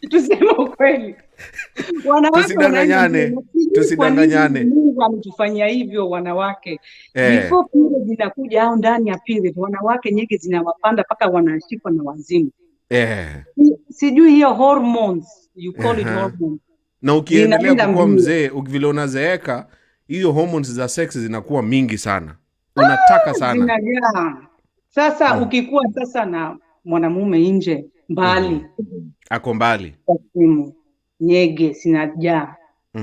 Tuseme ukweli. Wanawake Tusidanganyane. wanaenda mbio. Tusidanganyane. Mungu ametufanyia hivyo wanawake. Before period inakuja au ndani ya period, wanawake nyingi zinawapanda mpaka wanashikwa na wazimu. Sijui hiyo hormones, you call it hormones. Na ukiendelea kuwa mzee, vile unazeeka, hiyo hormones za sex zinakuwa mingi sana. Unataka sana. Zinajaa. Sasa ukikuwa sasa na mwanamume nje mbali. Ako mbali. Nyege sinajaa.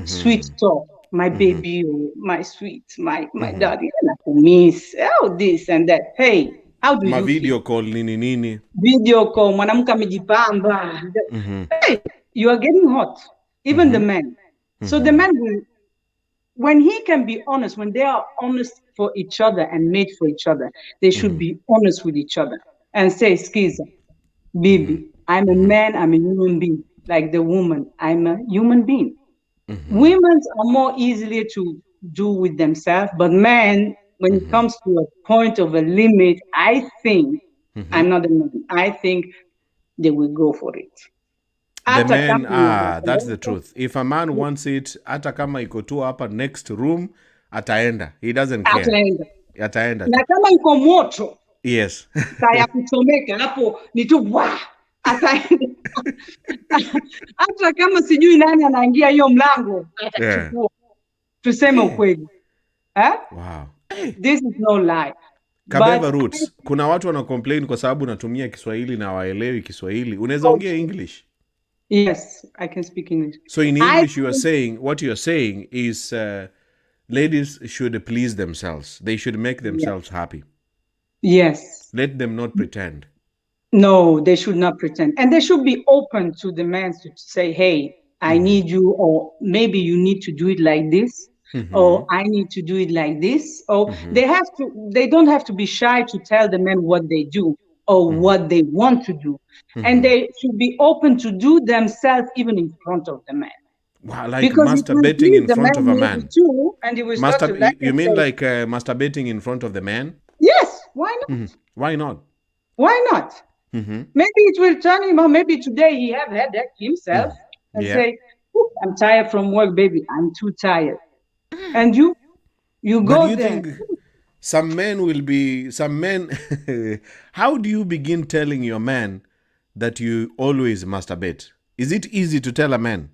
Sweet talk, my baby, my sweet, my daddy, miss, oh this and that. Hey, how do you video call nini? Video call, mwanamke amejipamba. Hey, you are getting hot. Even the men. So the men will, when he can be honest, when they are honest for each other and made for each other, they should be honest with each other and say, Skiza, baby, I'm a man, I'm a human being. Like the woman, I'm a human being. Women are more easily to do with themselves, but men, when it comes to a point of a limit, I think, I'm not a man, I think they will go for it. The man, that's the truth. If a man wants it, hata kama iko tu hapa next room, ataenda. He doesn't care. Ataenda. Na kama iko moto, yes. Kaya kuchomeka, hapo ni tu wah, ataenda. Hata kama sijui nani anaingia hiyo mlango, atachukua. Tuseme ukweli. Wow. This is no lie. Kabeba roots. Kuna watu wana complain kwa sababu natumia Kiswahili na waelewi Kiswahili. Unaweza ongea English? Yes, I can speak English. So in English, what you are saying is ladies should please themselves. They should make themselves happy. Yes. Let them not pretend. No, they should not pretend. And they should be open to the man to say, hey, I need you, or maybe you need to do it like this, or I need to do it like this. Or they don't have to be shy to tell the men what they do or what they want to do. And they should be open to do themselves even in front of the man. Wow, like because masturbating in front of a man. Too, and you mean like masturbating in front of the man? Yes, why not? Why not? Why not? Maybe it will turn him on. Maybe today he have headache himself and say, I'm tired from work, baby. I'm too tired. And you go there. Think some men, how do you begin telling your man that you always masturbate? Is it easy to tell a man?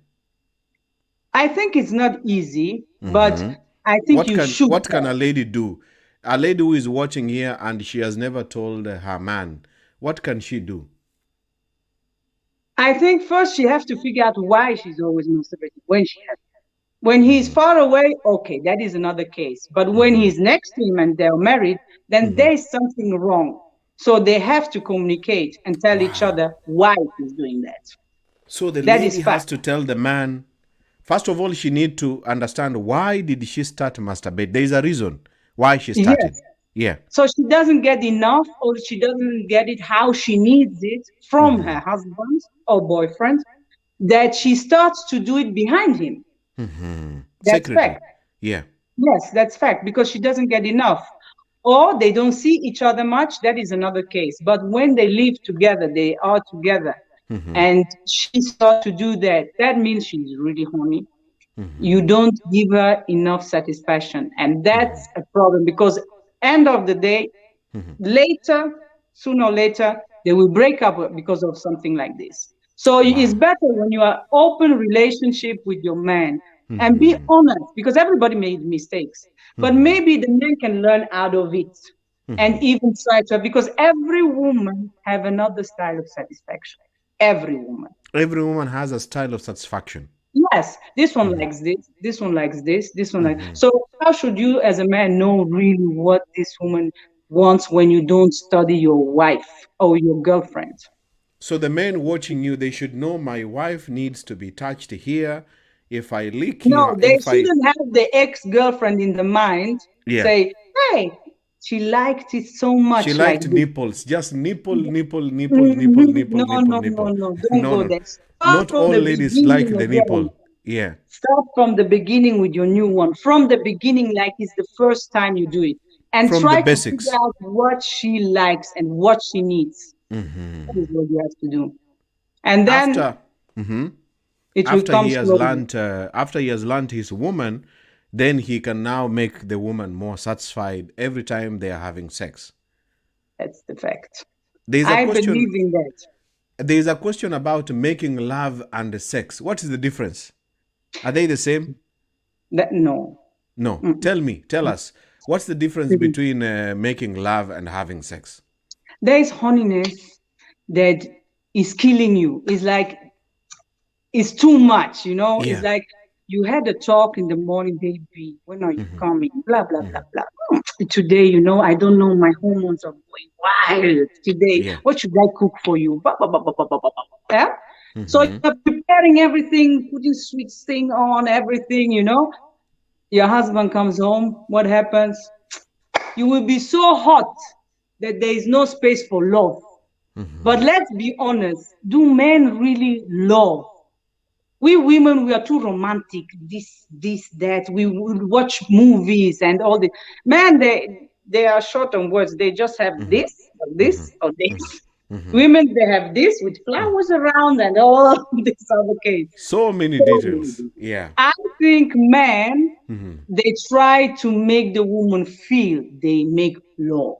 I think it's not easy, but I think you should. What can a lady do? A lady who is watching here and she has never told her man, what can she do? I think first she has to figure out why she's always masturbating when she has. When he's far away, okay, that is another case. But when he's next to him and they're married, then there's something wrong. So they have to communicate and tell each other why he's doing that. So the lady has to tell the man, first of all, she needs to understand why did she start to masturbate. There is a reason why she started. Yes. Yeah. So she doesn't get enough, or she doesn't get it how she needs it from her husband or boyfriend, that she starts to do it behind him. That's fact. Yeah. Yes, that's fact, because she doesn't get enough. Or they don't see each other much, that is another case. But when they live together, they are together, and she starts to do that, that means she's really horny. You don't give her enough satisfaction. And that's a problem, because end of the day, sooner or later, they will break up because of something like this. So it's better when you are open relationship with your man and be honest, because everybody made mistakes. But maybe the man can learn out of it and even try to, because every woman have another style of satisfaction. Every woman. Every woman has a style of satisfaction. Yes, this one likes this one likes this one likes. So how should you as a man know really what this woman wants when you don't study your wife or your girlfriend? So the men watching you, they should know my wife needs to be touched here. If I lick here... No, they shouldn't have the ex-girlfriend in the mind. Say, hey, she liked it so much. She liked nipples. Just nipple. No, don't go there. Not all ladies like the nipple. Yeah. Start from the beginning with your new one. From the beginning, like it's the first time you do it. And try to figure out what she likes and what she needs. That is what you have to do. And then It will After come he has slowly. learned his woman, then he can now make the woman more satisfied every time they are having sex. That's the fact. There's a I question. believe in that. There's a question about making love and sex. What is the difference? Are they the same? No. No. Tell us. What's the difference between making love and having sex? There is honiness that is killing you. It's like, it's too much, you know? Yeah. It's like you had a talk in the morning, baby, when are you coming? Blah, blah, blah, blah. Today, you know, I don't know, my hormones are going wild today. Yeah. What should I cook for you? Blah, blah, blah, blah, blah, blah, blah. Yeah? So you're preparing everything, putting sweet thing on everything, you know? Your husband comes home, what happens? You will be so hot that there is no space for love. But let's be honest, do men really love? We women, we are too romantic, this, that. We watch movies and all the men, they are short on words. They just have this, or this, or this. Women, they have this with flowers around and all this other case. So many details. Yeah. I think men, they try to make the woman feel they make love.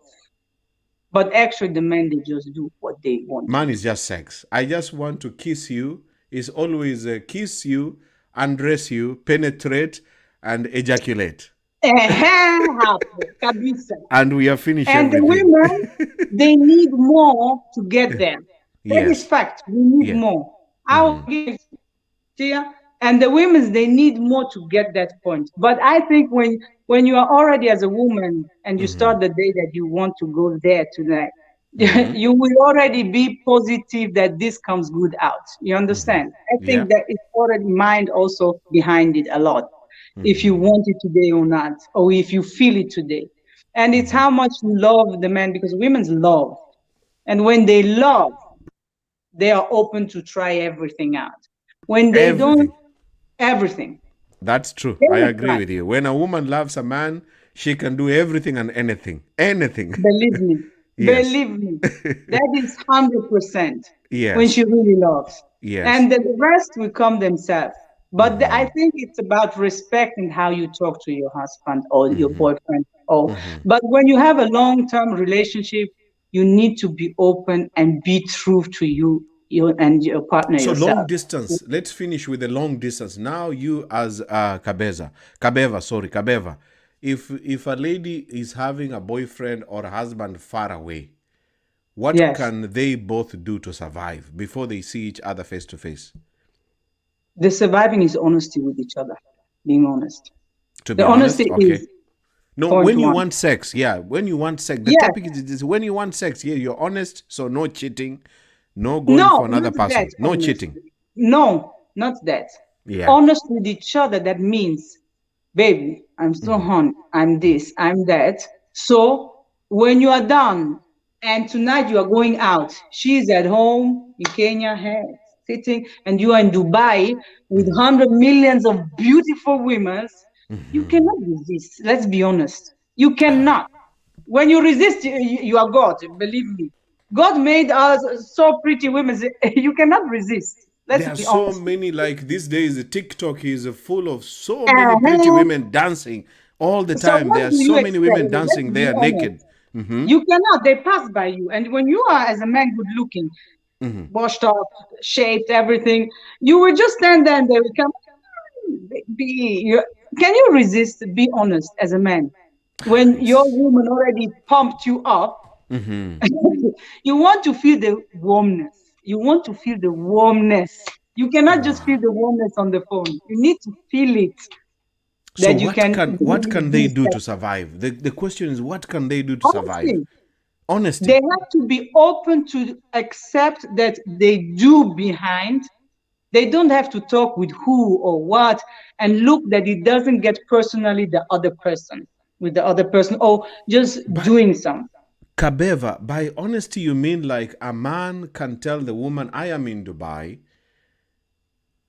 But actually, the men, they just do what they want. Man is just sex. I just want to kiss you. It's always kiss you, undress you, penetrate, and ejaculate. And we are finished. And everything. the women, they need more to get there. That is fact. We need more. I will give it here. And the women, they need more to get that point. But I think when you are already as a woman and you start the day that you want to go there tonight, you will already be positive that this comes good out. You understand? I think that it's already mind also behind it a lot. If you want it today or not, or if you feel it today. And it's how much you love the man, because women's love. And when they love, they are open to try everything out. When they don't, everything. That's true. I agree with you. When a woman loves a man, she can do everything and anything. Anything. Believe me. Yes. Believe me. That is 100%. Yes. When she really loves. Yes. And the rest will come themselves. But I think it's about respect and how you talk to your husband or your boyfriend. But when you have a long-term relationship, you need to be open and be true to you and your partner. So yourself. long distance. Let's finish with the long distance. Now you as Kabeva. If a lady is having a boyfriend or a husband far away, what can they both do to survive before they see each other face to face? The surviving is honesty with each other. Being honest. To be the honest? honesty Okay. is. No, when you want sex, when you want sex, the topic is when you want sex. Yeah, you're honest, so no cheating, no going for another person, no cheating. No, not that. Yeah. Honest with each other, that means, baby, I'm so horny, I'm this, I'm that. So when you are done and tonight you are going out, she's at home in Kenya, sitting, and you are in Dubai with 100 millions of beautiful women, you cannot resist. Let's be honest. You cannot. When you resist, you are God, believe me. God made us so pretty women. You cannot resist. Let's there are be so honest. many, like these days, TikTok is full of so many pretty women dancing all the time. what There are do you so many women expect? dancing Let's be there honest. naked. You cannot. They pass by you. And when you are, as a man, good looking, washed up, shaped, everything, you will just stand there and they will come. Can you resist? Be honest as a man. When your woman already pumped you up, you want to feel the warmness. You want to feel the warmness. You cannot just feel the warmness on the phone. You need to feel it. So what can they do to survive? The question is, what can they do to survive? Honesty. They have to be open to accept that they do behind. They don't have to talk with who or what, and look that it doesn't get personally the other person with the other person, or just doing something. Kabeva, by honesty, you mean like a man can tell the woman, I am in Dubai.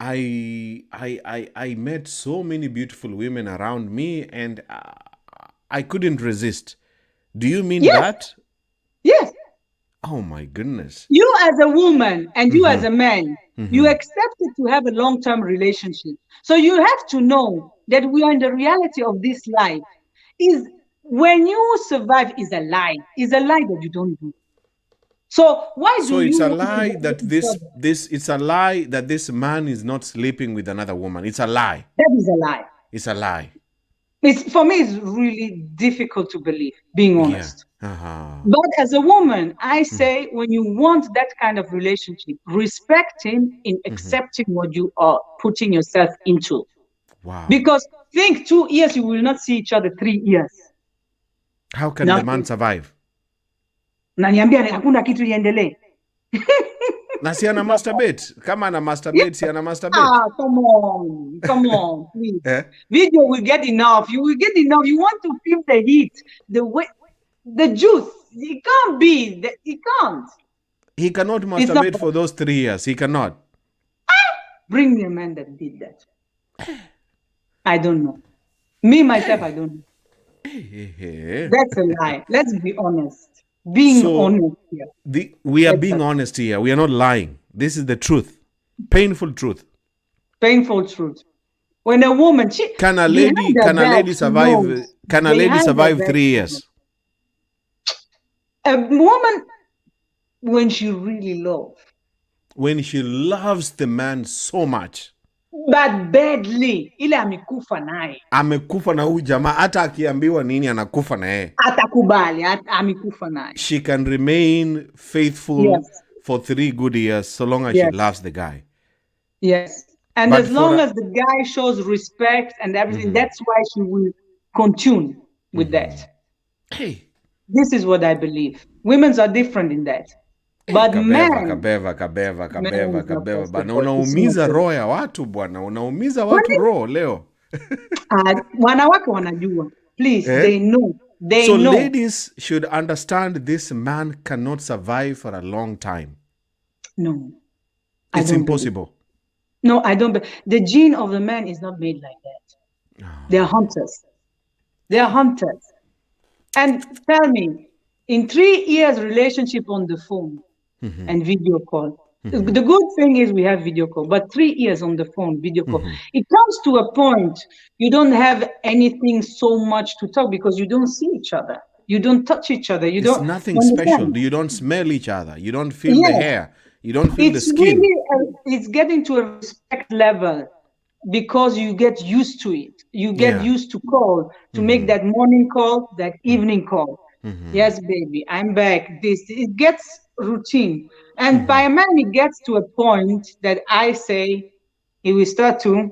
I met so many beautiful women around me and I couldn't resist. Do you mean that? Yes. Oh my goodness. You as a woman and you as a man, you accepted to have a long-term relationship. So you have to know that we are in the reality of this life. Is when you survive is a lie. Is a lie that you don't do. So why do So you it's a want to lie get that each other? it's a lie that this man is not sleeping with another woman. It's a lie. That is a lie. It's a lie. It's for me, it's really difficult to believe, being honest. Uh-huh. But as a woman, I say when you want that kind of relationship, respect him in accepting what you are putting yourself into. Wow. Because think 2 years, you will not see each other 3 years. How can the man survive? Naniambia hakuna kitu iendelee. Na si ana masturbate. Kama ana masturbate, si ana masturbate. Ah, come on, please. Video will get enough. You will get enough. You want to feel the heat, the juice. It can't be. It can't. He cannot masturbate for those 3 years. He cannot. Bring me a man that did that. I don't know. Me, myself, I don't know. That's a lie. Let's be honest. Being honest here. We are being honest here. We are not lying. This is the truth. Painful truth. Painful truth. When a woman, can a lady survive? Can a lady survive 3 years? A woman, when she really loves. When she loves the man so much. But badly, ile amekufa naye. Amekufa na huyu jamaa, hata akiambiwa nini anakufa na yeye. Atakubali, amekufa naye. She can remain faithful for 3 good years so long as she loves the guy. Yes. And but as long as the guy shows respect and everything, that's why she will continue with that. Hey. This is what I believe. Women are different in that. But kabeva. Bana unaumiza roho ya watu bwana. Unaumiza watu roho leo. Wanawake wanajua. Please, they know. So ladies should understand this man cannot survive for a long time. No. It's impossible. No, I don't. The gene of the man is not made like that. They are hunters. They are hunters. And tell me, in 3 years relationship on the phone and video call, the good thing is we have video call, but 3 years on the phone, video call, it comes to a point you don't have anything so much to talk because you don't see each other. You don't touch each other. You don't. It's nothing special. You don't smell each other. You don't feel the hair. You don't feel the skin. Really, it's getting to a respect level because you get used to it. You get used to call, to make that morning call, that evening call. Yes, baby, I'm back. It gets routine. And by a man, it gets to a point that I say he will start to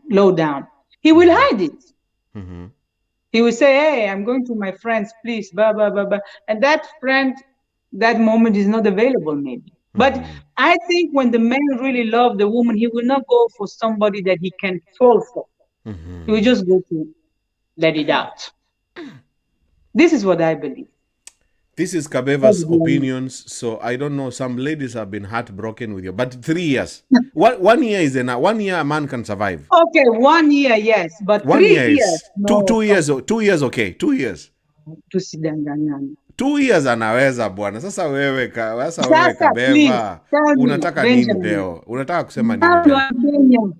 low down. He will hide it. He will say, hey, I'm going to my friends, please, blah, blah, blah, blah. And that friend, that moment is not available maybe. But I think when the man really loves the woman, he will not go for somebody that he can fall for. He will just go to let it out. This is what I believe. This is Kabeva's opinions. So I don't know. Some ladies have been heartbroken with you. But 3 years. 1 year is enough. 1 year a man can survive. Okay, 1 year, yes. But 1 3 year years. is No. 2 years. 2 years, okay. 2 years. Tusidanganyane. 2 years anaweza bwana. Sasa wewe Kabeva, please, tell me, unataka nini Benjamin. leo? Unataka kusema Now nini you leo? are Kenyan.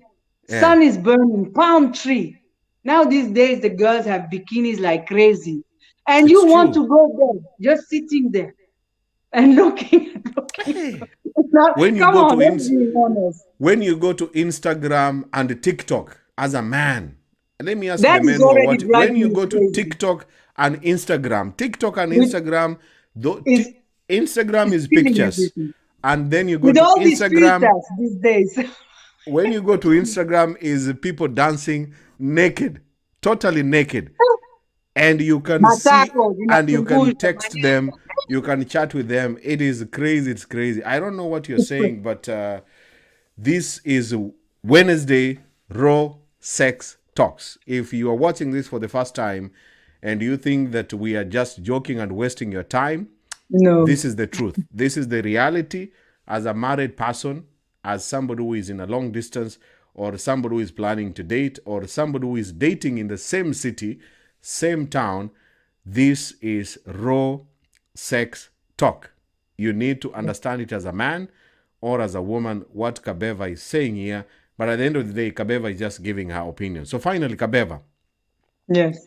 Sun is burning, palm tree. Now these days the girls have bikinis like crazy. And It's you want true. to go there, just sitting there and looking. Now, When you come go on, to let's be honest. When you go to Instagram and TikTok as a man, let me ask That the is men already when driving you me go to crazy. TikTok and Instagram, Is- Instagram is feeling pictures, everything. and then you go With to all these Instagram. filters these days. When you go to Instagram, is people dancing naked, totally naked, and you can see Matako, and you can zinakumbusha text them, you can chat with them. It is crazy. It's crazy. I don't know what you're saying, but this is Wednesday Raw Sex Talks. If you are watching this for the first time and you think that we are just joking and wasting your time, No. this is the truth. This is the reality. As a married person, as somebody who is in a long distance, or somebody who is planning to date, or somebody who is dating in the same city, same town, this is Raw Sex Talk. You need to understand it as a man or as a woman, what Kabeva is saying here. But at the end of the day, Kabeva is just giving her opinion. So finally, Kabeva. Yes.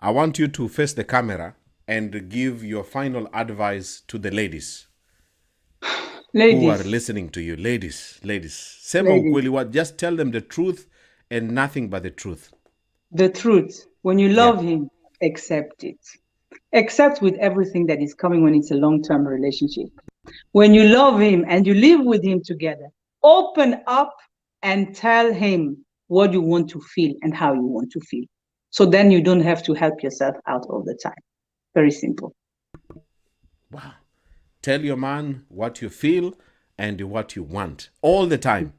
I want you to face the camera and give your final advice to the ladies. Who are listening to you. Ladies. Sema ukweli wa, just tell them the truth and nothing but the truth. The truth. When you love him, accept it. Accept with everything that is coming when it's a long-term relationship. When you love him and you live with him together, open up and tell him what you want to feel and how you want to feel. So then you don't have to help yourself out all the time. Very simple. Wow. Tell your man what you feel and what you want all the time.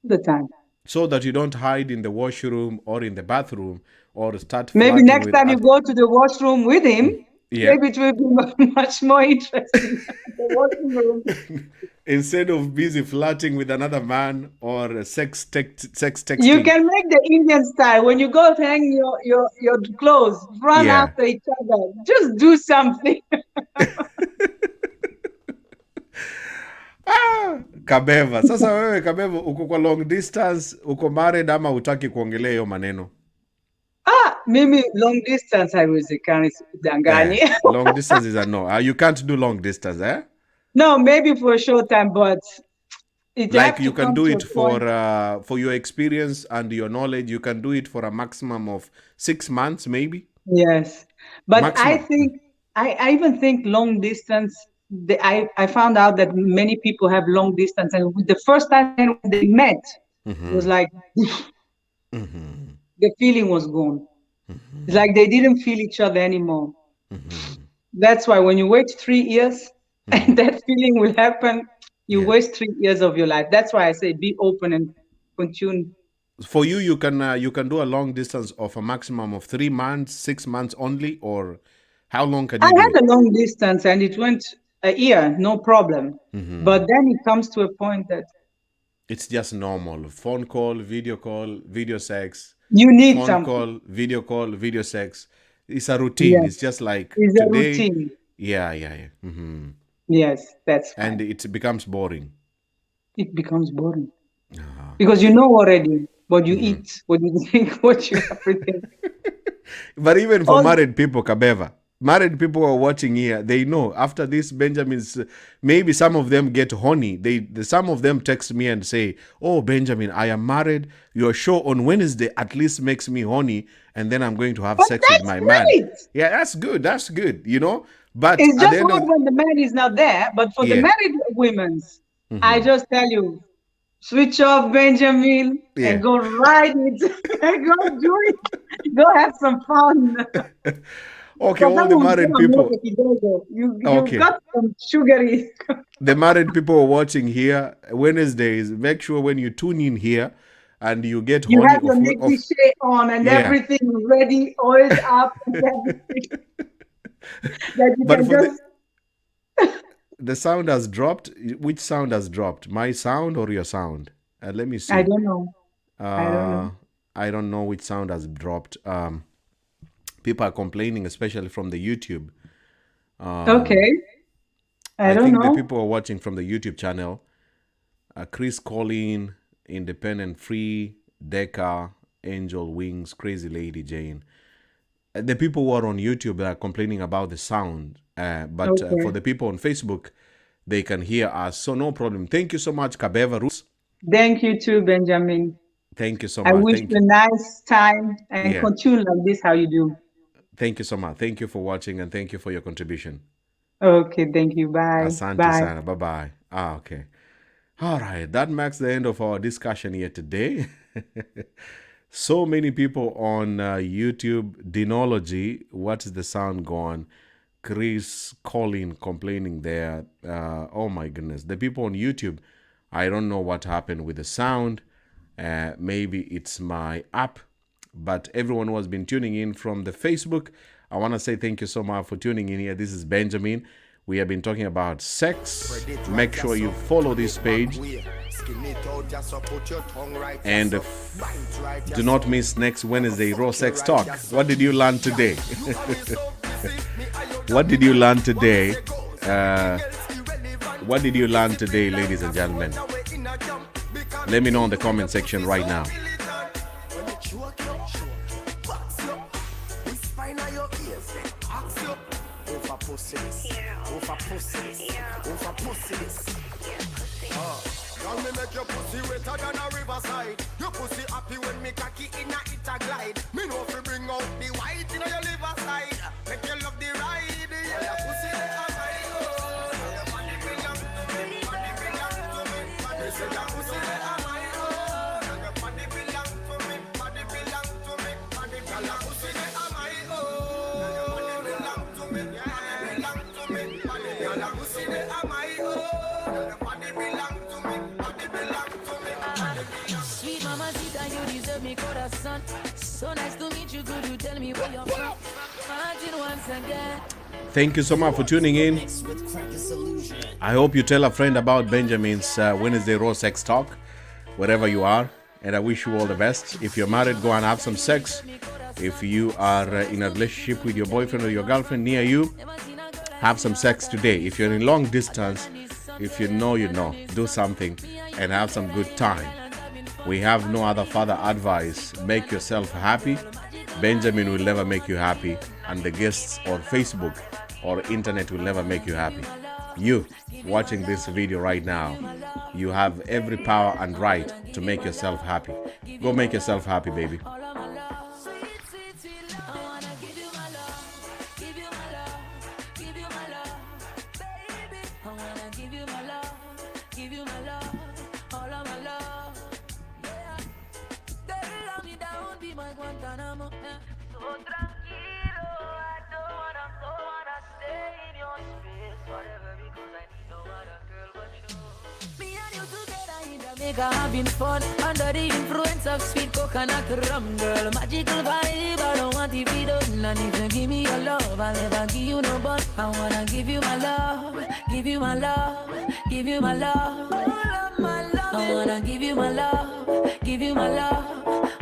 The time. So that you don't hide in the washroom or in the bathroom or start. Maybe next time you go to the washroom with him, yeah. Maybe it will be much more interesting. The washing room. Instead of busy flirting with another man or sex texting. You can make the Indian style. When you go to hang your clothes, run after each other. Just do something. Kabeva. Sasa wewe Kabeva, uko kwa long distance, uko married ama utaki kuongelea hiyo maneno? Mimi long distance haiwezekani dangani. Long distance is a no. You can't do long distance, eh? No, maybe for a short time, but it like you can do it for your experience and your knowledge. You can do it for a maximum of 6 months, maybe. Yes, but maximum. I think I even think long distance. I found out that many people have long distance, and the first time when they met, it was like the feeling was gone. It's like they didn't feel each other anymore. That's why when you wait 3 years and that feeling will happen, you waste 3 years of your life. That's why I say be open and continue. For you, you can do a long distance of a maximum of 3 months, 6 months only, or how long can you do it? I had a long distance and it went a year, no problem. But then it comes to a point that it's just normal. Phone call, video sex. You need phone call, video sex. It's a routine. Yes. It's just like it's today. A routine. Yeah. Yes, that's fine. And it becomes boring. It becomes boring. Because you know already what you eat, what you drink, what you everything. But even for married people, Kabeva, married people who are watching here, they know after this Benjamin's, maybe some of them get horny. Some of them text me and say, "Oh, Benjamin, I am married. Your show on Wednesday at least makes me horny, and then I'm going to have sex with my man." Yeah, that's good. That's good. You know, but it's just not when the man is not there. But for the married women, I just tell you, switch off Benjamin and go ride it. Go do it. Go have some fun. Okay, all the married people. You got some sugary. The married people are watching here Wednesdays. Make sure when you tune in here and you get you have your négligé on and everything ready, oiled up and everything. That you but can the sound has dropped. Which sound has dropped? My sound or your sound? Let me see. I don't know. I don't know which sound has dropped. People are complaining, especially from the YouTube. Okay. I don't think know. The people are watching from the YouTube channel. Chris Colleen, Independent Free, Deca, Angel Wings, Crazy Lady Jane. The people who are on YouTube are complaining about the sound. But for the people on Facebook, they can hear us. So no problem. Thank you so much, Kabeva Roots. Thank you too, Benjamin. Thank you so much. I wish you a nice time and continue like this, how you do. Thank you so much. Thank you for watching and thank you for your contribution. Okay, thank you. Bye. Asante Bye. sana. Bye-bye. Okay. All right. That marks the end of our discussion here today. So many people on YouTube. Dinology. What is the sound gone? Chris Colin complaining there. Oh my goodness. The people on YouTube, I don't know what happened with the sound. Maybe it's my app. But everyone who has been tuning in from the Facebook, I want to say thank you so much for tuning in here. This is Benjamin. We have been talking about sex. Make sure you follow this page. And do not miss next Wednesday, Raw Sex Talk. What did you learn today? What did you learn today? What did you learn today, ladies and gentlemen? Let me know in the comment section right now. Girl, me make your pussy wetter than a riverside. Your pussy happy when me cocky in a it a glide. Me know if you bring out the white in your liver side. Make you love the ride, yeah. Your pussy a mine, oh. Your body belong to me, body belong to me. Body say your pussy a mine, oh. Your body belong to me, body belong to me. Body belong, your pussy a mine, oh. Your body belong to me, body belong to me. Body belong, your pussy a mine, oh. Your body belong to me. Sweet mama, you deserve me, corazón. So nice to meet you, could you tell me where you're from? Imagine once again. Thank you so much for tuning in. I hope you tell a friend about Benjamin's Wednesday Raw Sex Talk, wherever you are. And I wish you all the best. If you're married, go and have some sex. If you are in a relationship with your boyfriend or your girlfriend near you, have some sex today. If you're in long distance, if you know, do something and have some good time. We have no other further advice. Make yourself happy. Benjamin will never make you happy, and the guests on Facebook or internet will never make you happy. You watching this video right now, you have every power and right to make yourself happy. Go make yourself happy, baby. Having fun under the influence of sweet coconut rum, girl. Magical vibe, I don't want to be done. And if you give me your love, I'll never give you no but. I wanna give you my love, give you my love, give you my love, all of my love. I wanna give you my love, give you my love,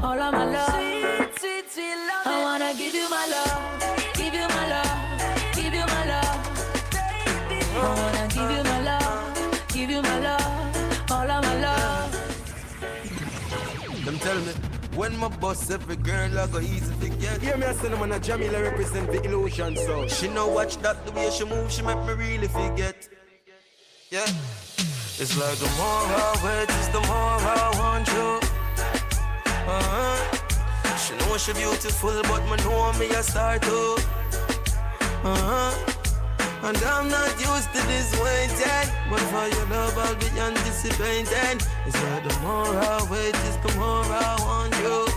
all of my love. Sweet, sweet, sweet love. I wanna give you my love, give you my love, give you my love, baby. I wanna give you my love, give you my love, all of my love. Them tell me, when my boss every girl I go easy to get. Hear me I say them on a Jamila represent the illusion so she know watch that the way she move, she make me really forget. Yeah. It's like the more I wait, it's the more I want you. She know she beautiful, but me know me a star too. And I'm not used to this waiting, but for your love I'll be anticipating. It's like the more I wait, it's the more I want you.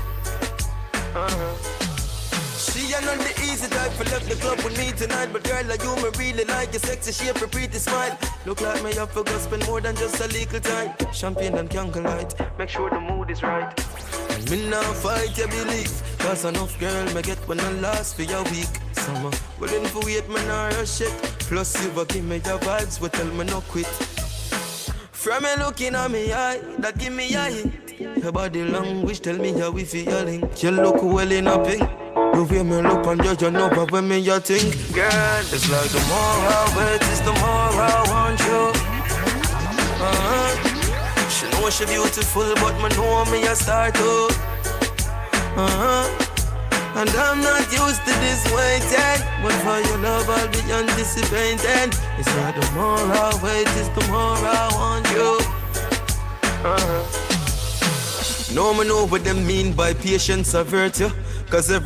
She ain't not the easy type for left the club with me tonight, but girl like you me really like your sexy shape, your pretty smile. Look like me have to go spend more than just a little time. Champagne and candlelight, make sure the mood is right. And me now fight your belief, cause enough girl me get when I last for your week. Summer, willing for wait me nah rush it. Plus you will give me your vibes, but tell me no quit. From me looking at me eye, that give me a hint. Your body language tell me how we feel your link. You look well in a pink. The way me look on you, you know but when me you think. Girl, it's like the more I wait, it's the more I want you. She know she beautiful, but me know me a star too. And I'm not used to this waiting, but for your love I'll be anticipating. It's like the more I wait, it's the more I want you. No, me know what them mean by patience or virtue, cause every